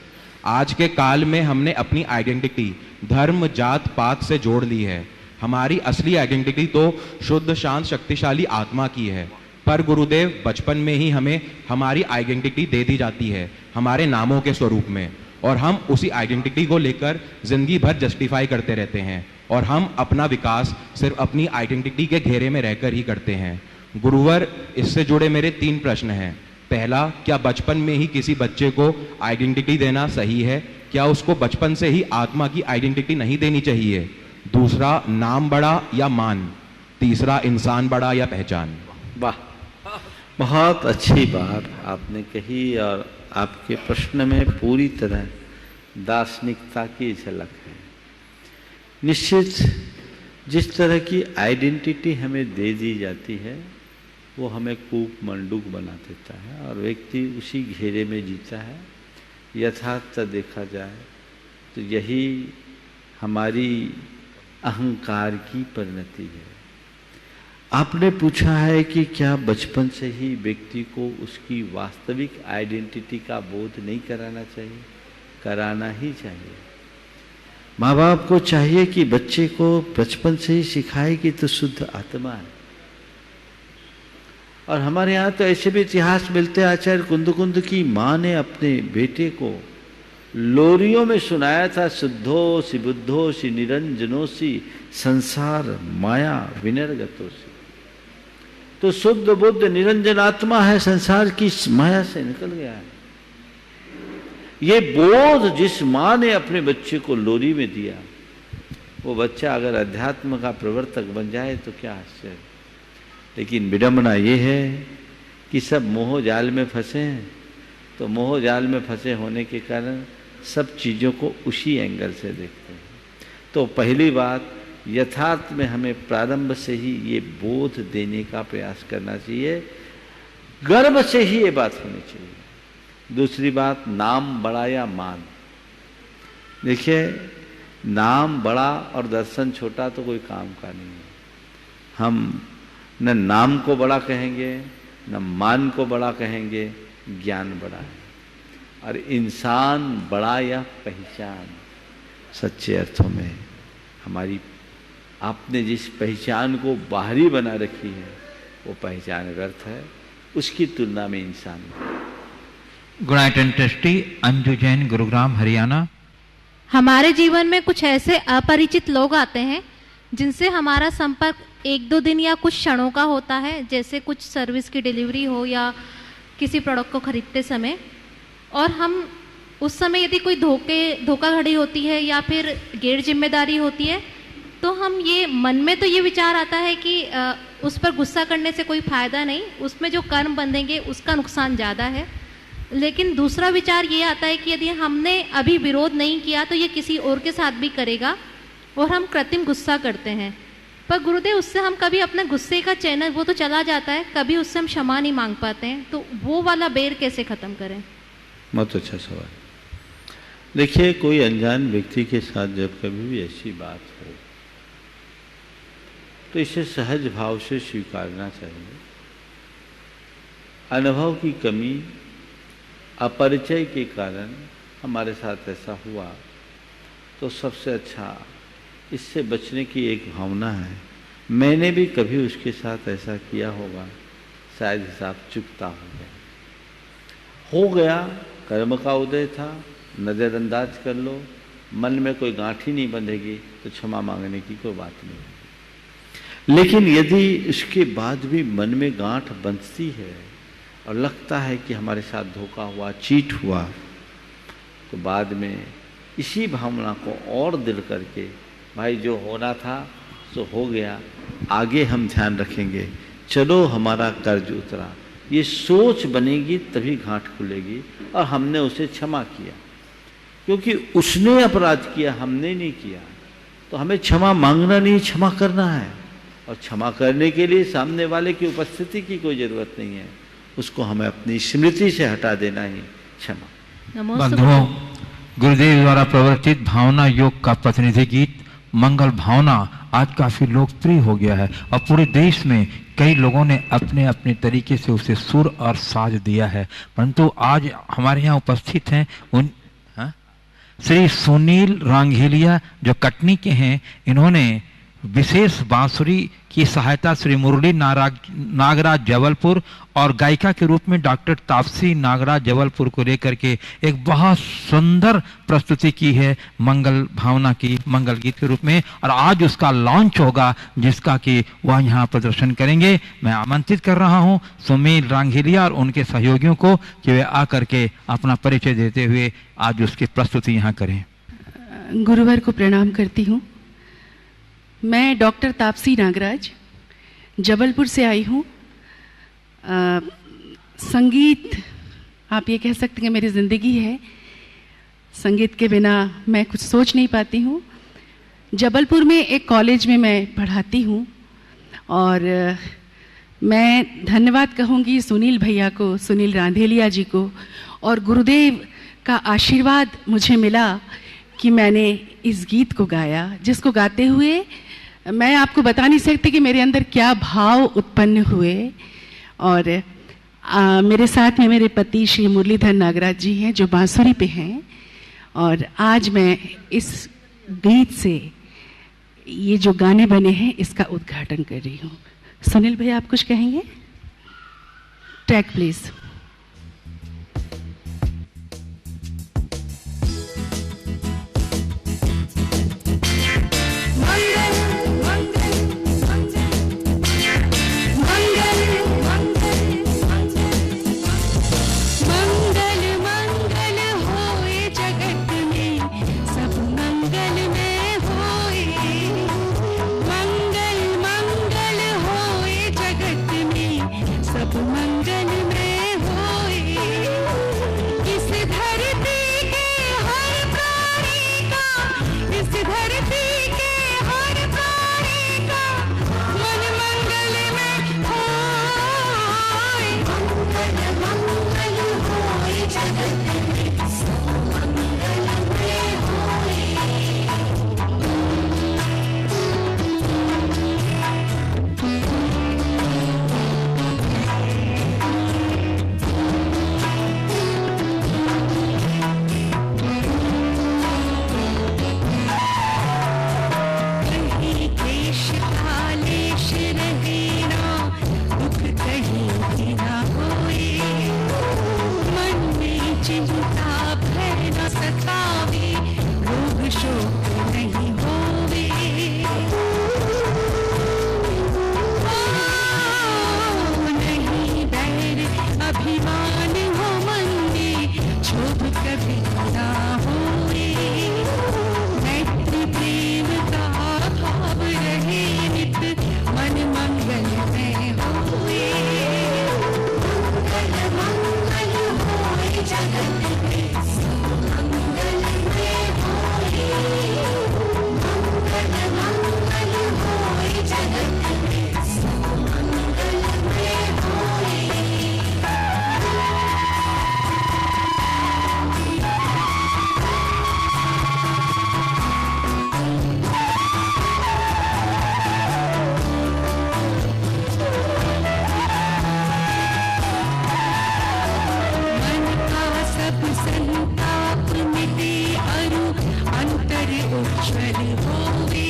आज के काल में हमने अपनी आइडेंटिटी धर्म जात पात से जोड़ ली है। हमारी असली आइडेंटिटी तो शुद्ध शांत शक्तिशाली आत्मा की है। पर गुरुदेव, बचपन में ही हमें हमारी आइडेंटिटी दे दी जाती है हमारे नामों के स्वरूप में, और हम उसी आइडेंटिटी को लेकर जिंदगी भर जस्टिफाई करते रहते हैं, और हम अपना विकास सिर्फ अपनी आइडेंटिटी के घेरे में रहकर ही करते हैं। गुरुवर, इससे जुड़े मेरे 3 प्रश्न हैं। पहला, क्या बचपन में ही किसी बच्चे को आइडेंटिटी देना सही है? क्या उसको बचपन से ही आत्मा की आइडेंटिटी नहीं देनी चाहिए? दूसरा, नाम बड़ा या मान? तीसरा, इंसान बड़ा या पहचान? वाह, बहुत अच्छी बात आपने कही, और आपके प्रश्न में पूरी तरह दार्शनिकता की झलक है। निश्चित जिस तरह की आइडेंटिटी हमें दे दी जाती है, वो हमें कूप मंडूक बना देता है, और व्यक्ति उसी घेरे में जीता है। यथार्थ देखा जाए तो यही हमारी अहंकार की परिणति है। आपने पूछा है कि क्या बचपन से ही व्यक्ति को उसकी वास्तविक आइडेंटिटी का बोध नहीं कराना चाहिए? कराना ही चाहिए। माँ बाप को चाहिए कि बच्चे को बचपन से ही सिखाए कि तो शुद्ध आत्मा है। और हमारे यहाँ तो ऐसे भी इतिहास मिलते हैं। आचार्य कुंद की माँ ने अपने बेटे को लोरियों में सुनाया था, शुद्धोसी बुद्धोसी निरंजनोसी संसार माया विनर्गतोसी। तो शुद्ध बुद्ध निरंजन आत्मा है, संसार की माया से निकल गया है। ये बोध जिस माँ ने अपने बच्चे को लोरी में दिया, वो बच्चा अगर अध्यात्म का प्रवर्तक बन जाए तो क्या आश्चर्य। लेकिन विडंबना ये है कि सब मोह जाल में फंसे हैं, तो मोह जाल में फंसे होने के कारण सब चीज़ों को उसी एंगल से देखते हैं। तो पहली बात, यथार्थ में हमें प्रारंभ से ही ये बोध देने का प्रयास करना चाहिए, गर्भ से ही ये बात होनी चाहिए। दूसरी बात, नाम बड़ा या मान? देखिए, नाम बड़ा और दर्शन छोटा तो कोई काम का नहीं है। हम न नाम को बड़ा कहेंगे, न मान को बड़ा कहेंगे, ज्ञान बड़ा है। और इंसान बड़ा या पहचान? सच्चे अर्थों में हमारी आपने जिस पहचान को बाहरी बना रखी है, वो पहचान व्यर्थ है, उसकी तुलना में इंसान। गुणायतन ट्रस्टी अंजू जैन, गुरुग्राम हरियाणा। हमारे जीवन में कुछ ऐसे अपरिचित लोग आते हैं जिनसे हमारा संपर्क 1-2 दिन या कुछ क्षणों का होता है, जैसे कुछ सर्विस की डिलीवरी हो या किसी प्रोडक्ट को खरीदते समय, और हम उस समय यदि कोई धोखाधड़ी होती है या फिर गैर जिम्मेदारी होती है, तो हम ये मन में तो ये विचार आता है कि उस पर गुस्सा करने से कोई फ़ायदा नहीं, उसमें जो कर्म बंधेंगे उसका नुकसान ज़्यादा है। लेकिन दूसरा विचार ये आता है कि यदि हमने अभी विरोध नहीं किया तो ये किसी और के साथ भी करेगा, और हम कृत्रिम गुस्सा करते हैं। पर गुरुदेव, उससे हम कभी अपने गुस्से का चैनल वो तो चला जाता है, कभी उससे हम क्षमा नहीं मांग पाते हैं, तो वो वाला बेर कैसे ख़त्म करें? बहुत अच्छा सवाल। देखिए, कोई अनजान व्यक्ति के साथ जब कभी भी ऐसी बात हो तो इसे सहज भाव से स्वीकारना चाहिए। अनुभव की कमी, अपरिचय के कारण हमारे साथ ऐसा हुआ, तो सबसे अच्छा इससे बचने की एक भावना है। मैंने भी कभी उसके साथ ऐसा किया होगा, शायद हिसाब चुकता हो गया, कर्म का उदय था, नज़रअंदाज कर लो, मन में कोई गांठ ही नहीं बंधेगी तो क्षमा मांगने की कोई बात नहीं। लेकिन यदि उसके बाद भी मन में गांठ बंधती है और लगता है कि हमारे साथ धोखा हुआ, चीट हुआ, तो बाद में इसी भावना को और दिल करके, भाई जो होना था सो हो गया, आगे हम ध्यान रखेंगे, चलो हमारा कर्ज उतरा, ये सोच बनेगी तभी गांठ खुलेगी और हमने उसे क्षमा किया, क्योंकि उसने अपराध किया, हमने नहीं किया। तो हमें क्षमा मांगना नहीं, क्षमा करना है, और क्षमा करने के लिए सामने वाले की उपस्थिति की कोई जरूरत नहीं है, उसको हमें अपनी स्मृति से हटा देना ही क्षमा। बंधुओं, गुरुदेव द्वारा प्रवर्तित भावना योग का प्रतिनिधि गीत मंगल भावना आज काफी लोकप्रिय हो गया है और पूरे देश में कई लोगों ने अपने अपने तरीके से उसे सुर और साज दिया है। परंतु आज हमारे यहाँ उपस्थित हैं श्री सुनील रांघेलिया जो कटनी के हैं। इन्होंने विशेष बांसुरी की सहायता श्री मुरली नागराज जबलपुर और गायिका के रूप में डॉक्टर तापसी नागराज जबलपुर को लेकर के एक बहुत सुंदर प्रस्तुति की है मंगल भावना की, मंगल गीत के रूप में, और आज उसका लॉन्च होगा जिसका कि वह यहाँ प्रदर्शन करेंगे। मैं आमंत्रित कर रहा हूँ सुनील रांघेलिया और उनके सहयोगियों को कि वे आकर के अपना परिचय देते हुए आज उसकी प्रस्तुति यहाँ करें। गुरुवर को प्रणाम करती हूँ। मैं डॉक्टर तापसी नागराज जबलपुर से आई हूँ। संगीत आप ये कह सकते हैं मेरी ज़िंदगी है, संगीत के बिना मैं कुछ सोच नहीं पाती हूँ। जबलपुर में एक कॉलेज में मैं पढ़ाती हूँ और मैं धन्यवाद कहूँगी सुनील भैया को, सुनील रांधेलिया जी को, और गुरुदेव का आशीर्वाद मुझे मिला कि मैंने इस गीत को गाया, जिसको गाते हुए मैं आपको बता नहीं सकती कि मेरे अंदर क्या भाव उत्पन्न हुए। और मेरे साथ में मेरे पति श्री मुरलीधर नागराज जी हैं जो बांसुरी पे हैं, और आज मैं इस गीत से ये जो गाने बने हैं इसका उद्घाटन कर रही हूँ। सुनील भैया आप कुछ कहेंगे? Track please. मंगल में मंगल होवे,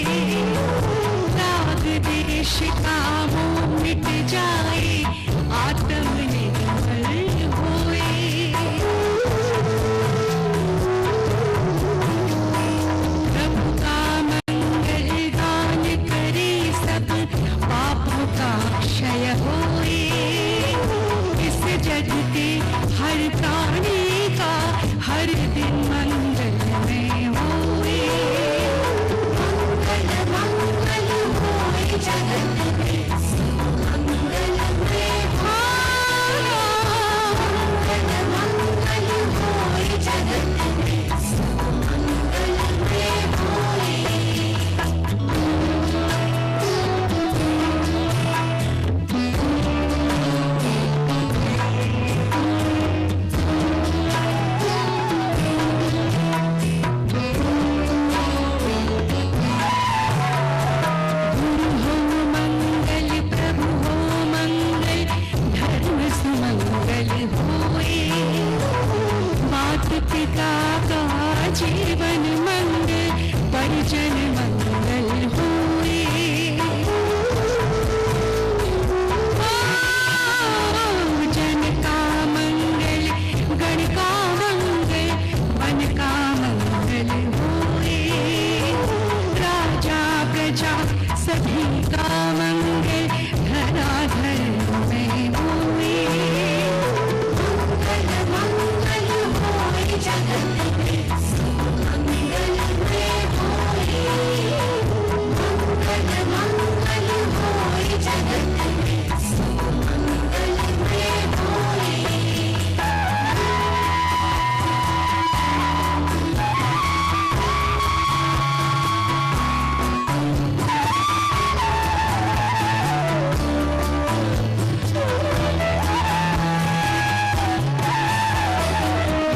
राग देश का मोह मिट जाए, आत्म निर्मल होए। प्रभु का मंगल गान करे सब, पापों का क्षय होए। इस जग के हर प्राणी का हर दिन मंगलमय होए। मंगल मंगल होए जगत में, मंगलमय होए। मंगल मंगल होए जगत में, मंगलमय होए। गुरु हो मंगल, प्रभु हो मंगल, धर्म सुमंगल होए। मात पिता का जीवन मंगल, परिजन मंगल होए। जन का मंगल, गण का मंगल, वन का मंगल होए। राजा प्रजा सभी का मंगल, धराधर में होए। मंगल मंगल होए जगत में, मंगलमय होए। मंगल मंगल होए जगत में, मंगलमय होए।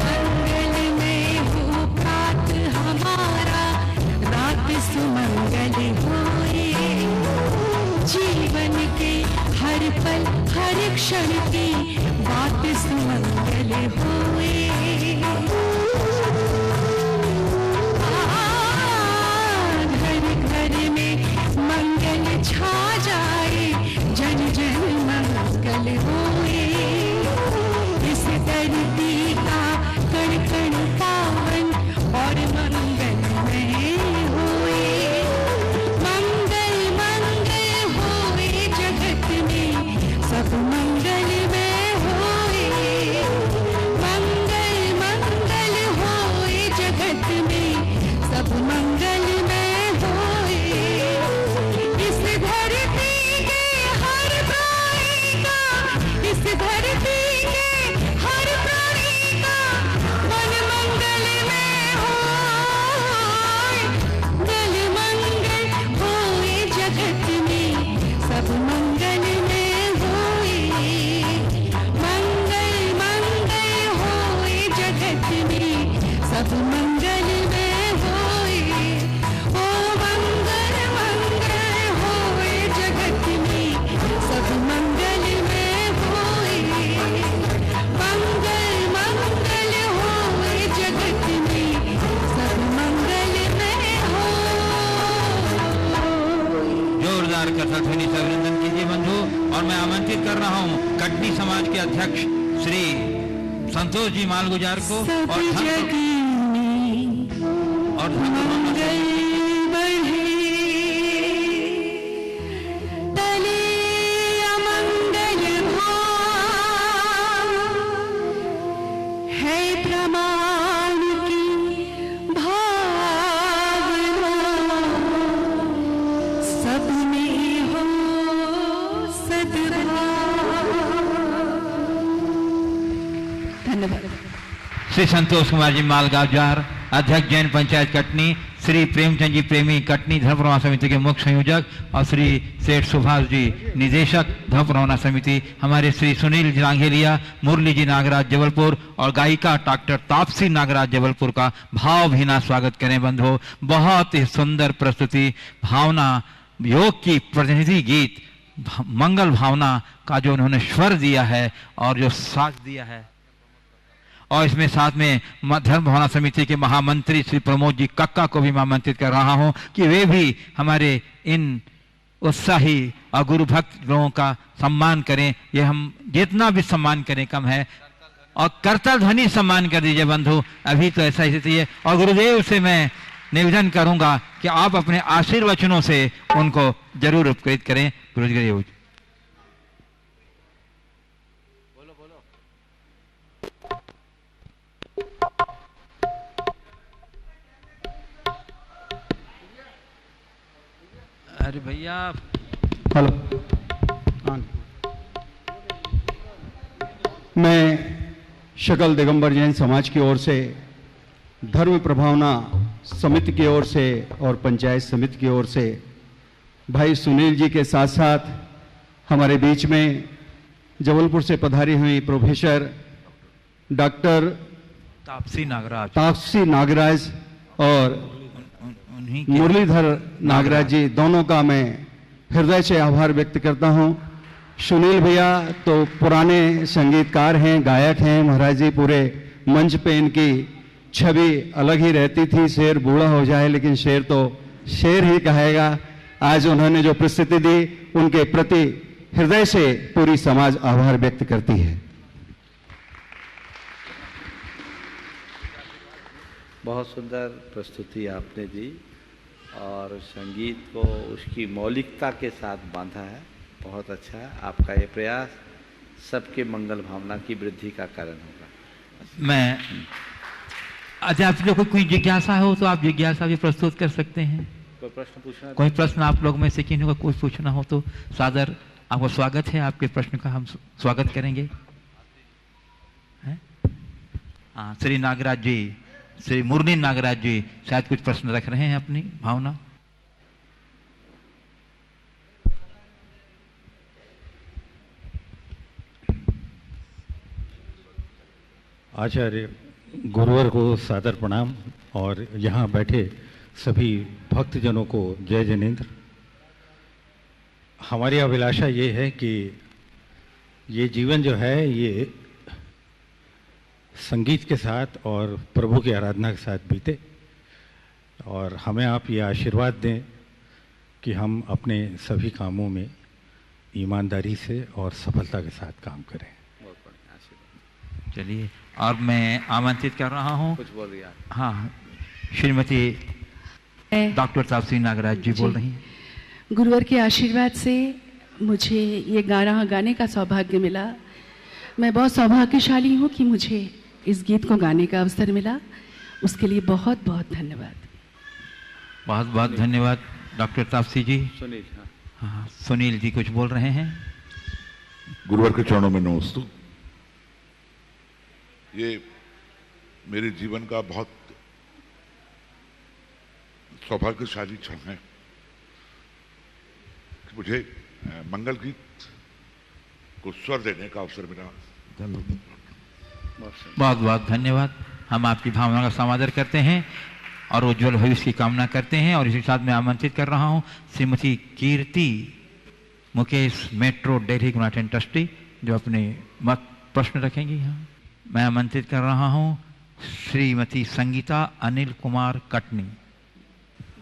मंगल में हो प्रात हमारा, रात सुमंगल होए। जीवन के हर पल हर क्षण की बात सुमंगल होए। घर घर में मंगल छा जाए, जन जन मंगल होए। इस धरती का कण कण पावन और मंगलमय होए। मंगल मंगल होए जगत में, सब मंगलमय होए। मंगल मंगल होए जगत में, सब मंगलमय होए। इस धरती के हर प्राणी का, इस धरती के हर प्राणी का मन मंगलमय होए। मंगल मंगल होए जगत में, सब मंगलमय होए। मंगल मंगल होए जगत में, सब मंगलमय होए। ओ मंगल मंगल होए जगत में, सब मंगलमय होए। मंगल मंगल होए जगत में, सब मंगलमय होए। जोरदार कथक ध्वनि से अभिनंदन कीजिए बंधु। और मैं आमंत्रित कर रहा हूँ कटनी समाज के अध्यक्ष श्री संतोष जी मालगुजार को सब और जग में मंगल बढ़े, टले अमंगल भाव, है प्रमाण की भावना। सब में हो सद्भाव। धन्यवाद। श्री संतोष कुमार जी मालगुजार, अध्यक्ष जैन पंचायत कटनी, श्री प्रेमचंद जी प्रेमी कटनी धर्म प्रवाह समिति के मुख्य संयोजक और श्री सेठ सुभाष जी निदेशक धर्म प्रवाह समिति, हमारे श्री सुनील जी नांगेलिया, मुरली जी नागराज जबलपुर और गायिका डॉक्टर तापसी नागराज जबलपुर का भावभीना स्वागत करें बंधु। बहुत ही सुंदर प्रस्तुति, भावना, योग की प्रतिनिधि गीत, मंगल भावना का जो उन्होंने स्वर दिया है और जो साज दिया है और इसमें साथ में धर्म भावना समिति के महामंत्री श्री प्रमोद जी कक्का को भी मैं आमंत्रित कर रहा हूं कि वे भी हमारे इन उत्साही और गुरु भक्त लोगों का सम्मान करें। ये हम जितना भी सम्मान करें कम है। और करतल ध्वनि सम्मान कर दीजिए बंधु, अभी तो ऐसा स्थिति है। और गुरुदेव से मैं निवेदन करूंगा कि आप अपने आशीर्वचनों से उनको जरूर उपकृत करें। गुरुदेव अरे भैया हेलो, मैं शकल दिगंबर जैन समाज की ओर से, धर्म प्रभावना समिति की ओर से और पंचायत समिति की ओर से भाई सुनील जी के साथ साथ हमारे बीच में जबलपुर से पधारी हुई प्रोफेसर डॉक्टर तापसी नागराज और मुरलीधर नागराज जी, दोनों का मैं हृदय से आभार व्यक्त करता हूं। सुनील भैया तो पुराने संगीतकार हैं, गायक हैं महाराज जी। पूरे मंच पे इनकी छवि अलग ही रहती थी। शेर बूढ़ा हो जाए लेकिन शेर तो शेर ही कहेगा। आज उन्होंने जो प्रस्तुति दी उनके प्रति हृदय से पूरी समाज आभार व्यक्त करती है। बहुत सुंदर प्रस्तुति आपने दी और संगीत को उसकी मौलिकता के साथ बांधा है। बहुत अच्छा है आपका ये प्रयास, सबके मंगल भावना की वृद्धि का कारण होगा। मैं अच्छा, आप लोग को कोई जिज्ञासा हो तो आप जिज्ञासा भी प्रस्तुत कर सकते हैं। कोई प्रश्न पूछना? कोई प्रश्न आप लोग में से किन्हीं को कुछ पूछना हो तो सादर आपको स्वागत है। आपके प्रश्न का हम स्वागत करेंगे। हाँ, श्री नागराज जी, श्री मुरली नागराज जी शायद कुछ प्रश्न रख रहे हैं अपनी भावना। आचार्य गुरुवर को सादर प्रणाम और यहाँ बैठे सभी भक्तजनों को जय जिनेंद्र। हमारी अभिलाषा ये है कि ये जीवन जो है ये संगीत के साथ और प्रभु की आराधना के साथ बीते और हमें आप ये आशीर्वाद दें कि हम अपने सभी कामों में ईमानदारी से और सफलता के साथ काम करें। चलिए, और मैं आमंत्रित कर रहा हूँ, कुछ बोल रही हैं? हाँ, श्रीमती डॉक्टर तापसी नागराज जी बोल रही हैं। गुरुवर के आशीर्वाद से मुझे ये गाना गाने का सौभाग्य मिला। मैं बहुत सौभाग्यशाली हूँ कि मुझे इस गीत को गाने का अवसर मिला। उसके लिए बहुत बहुत धन्यवाद। बहुत बहुत धन्यवाद डॉक्टर तापसी जी। सुनील, हाँ, सुनील जी कुछ बोल रहे हैं। गुरुवर के चरणों में नमस्ते। ये मेरे जीवन का बहुत सौभाग्यशाली क्षण है कि मुझे मंगल गीत को स्वर देने का अवसर मिला। बहुत बहुत धन्यवाद। हम आपकी भावना का समादर करते हैं और उज्जवल भविष्य की कामना करते हैं। और इसी साथ मैं आमंत्रित कर रहा हूँ Shrimati Kirti Mukesh, metro dairy united trustee, जो अपने मत प्रश्न रखेंगी। यहाँ मैं आमंत्रित कर रहा हूँ श्रीमती संगीता अनिल कुमार कटनी।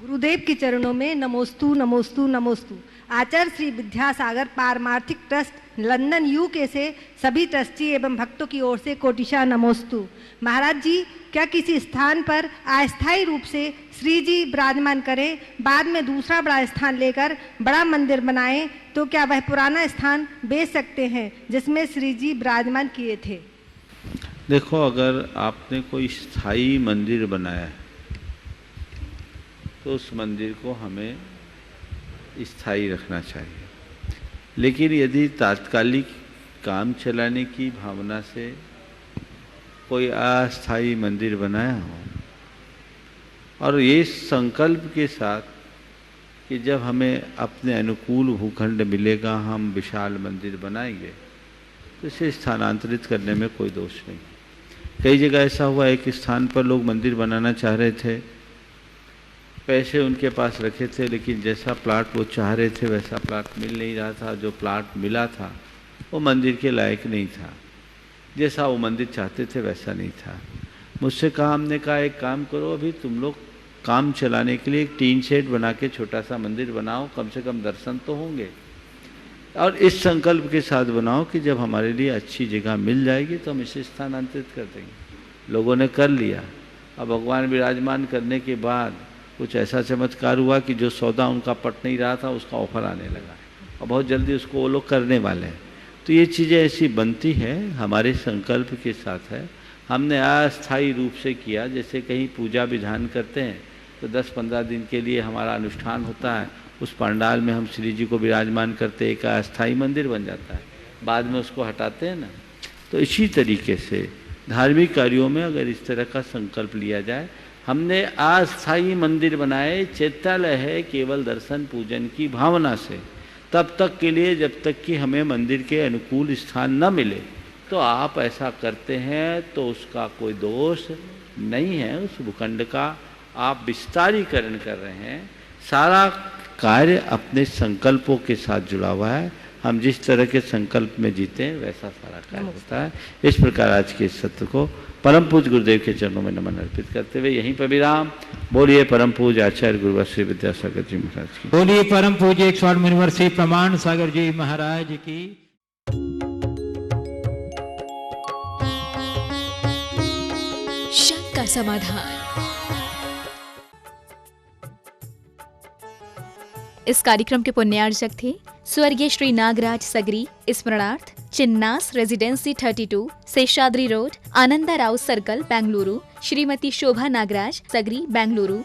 गुरुदेव के चरणों में नमोस्तु नमोस्तु नमोस्तु। आचार्य श्री विद्यासागर पारमार्थिक ट्रस्ट लंदन यूके से सभी ट्रस्टी एवं भक्तों की ओर से कोटिशा नमोस्तु। महाराज जी, क्या किसी स्थान पर अस्थायी रूप से श्री जी विराजमान करें, बाद में दूसरा बड़ा स्थान लेकर बड़ा मंदिर बनाएं, तो क्या वह पुराना स्थान बेच सकते हैं जिसमें श्री जी विराजमान किए थे? देखो, अगर आपने कोई स्थायी मंदिर बनाया है तो उस मंदिर को हमें स्थायी रखना चाहिए। लेकिन यदि तात्कालिक काम चलाने की भावना से कोई अस्थायी मंदिर बनाया हो और ये संकल्प के साथ कि जब हमें अपने अनुकूल भूखंड मिलेगा हम विशाल मंदिर बनाएंगे, तो इसे स्थानांतरित करने में कोई दोष नहीं। कई जगह ऐसा हुआ, एक स्थान पर लोग मंदिर बनाना चाह रहे थे, पैसे उनके पास रखे थे, लेकिन जैसा प्लाट वो चाह रहे थे वैसा प्लाट मिल नहीं रहा था। जो प्लाट मिला था वो मंदिर के लायक नहीं था, जैसा वो मंदिर चाहते थे वैसा नहीं था। मुझसे कहा, हमने कहा एक काम करो, अभी तुम लोग काम चलाने के लिए एक टीन शेड बना के छोटा सा मंदिर बनाओ, कम से कम दर्शन तो होंगे, और इस संकल्प के साथ बनाओ कि जब हमारे लिए अच्छी जगह मिल जाएगी तो हम इसे स्थानांतरित कर देंगे। लोगों ने कर लिया। अब भगवान विराजमान करने के बाद कुछ ऐसा चमत्कार हुआ कि जो सौदा उनका पट नहीं रहा था उसका ऑफर आने लगा, और बहुत जल्दी उसको वो लोग करने वाले हैं। तो ये चीज़ें ऐसी बनती हैं, हमारे संकल्प के साथ है। हमने अस्थायी रूप से किया, जैसे कहीं पूजा विधान करते हैं तो 10-15 दिन के लिए हमारा अनुष्ठान होता है, उस पंडाल में हम श्री जी को विराजमान करते, एक अस्थायी मंदिर बन जाता है, बाद में उसको हटाते हैं ना। तो इसी तरीके से धार्मिक कार्यों में अगर इस तरह का संकल्प लिया जाए, हमने अस्थायी मंदिर बनाए, चैत्यालय है केवल दर्शन पूजन की भावना से, तब तक के लिए जब तक कि हमें मंदिर के अनुकूल स्थान न मिले। तो आप ऐसा करते हैं तो उसका कोई दोष नहीं है, उस भूखंड का आप विस्तारीकरण कर रहे हैं। सारा कार्य अपने संकल्पों के साथ जुड़ा हुआ है, हम जिस तरह के संकल्प में जीते हैं वैसा सारा कार्य होता है। इस प्रकार आज के इस सत्र को परम पूज्य गुरुदेव के चरणों में नमन अर्पित करते हुए यहीं पर विराम। बोलिए परम पूज्य आचार्य गुरुवर श्री विद्यासागर जी महाराज की। बोलिए परम पूज्य 108 मुनिवर श्री प्रमाण सागर जी महाराज की। शंका समाधान। इस कार्यक्रम के पुण्यार्चक थे स्वर्गीय श्री नागराज सगरी, स्मरणार्थ Chinnas residency 32, Seshadri road, Ananda Rao circle, Bengaluru, Shrimati Shobha Nagraj Sagri, Bengaluru.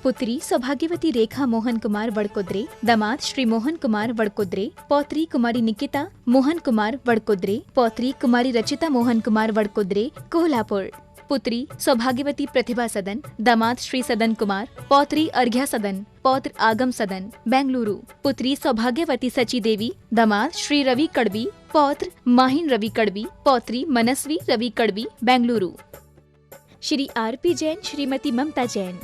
पुत्री सौभाग्यवती रेखा मोहन कुमार वड़कुद्रे, दामाद श्री मोहन कुमार वड़कुद्रे, पौत्री कुमारी निकिता मोहन कुमार वड़कुद्रे, पौत्री कुमारी रचिता मोहन कुमार वड़कुद्रे, कोल्हापुर। पुत्री सौभाग्यवती प्रतिभा सदन, दामाद श्री सदन कुमार, पौत्री अर्घ्या सदन, पौत्र आगम सदन, बेंगलुरु। पुत्री सौभाग्यवती सची देवी, दामाद श्री रवि कड़बी, पौत्र माहिन रवि कड़बी, पौत्री मनस्वी रवि कड़बी, बेंगलुरु। श्री आर.पी. जैन, श्रीमती ममता जैन,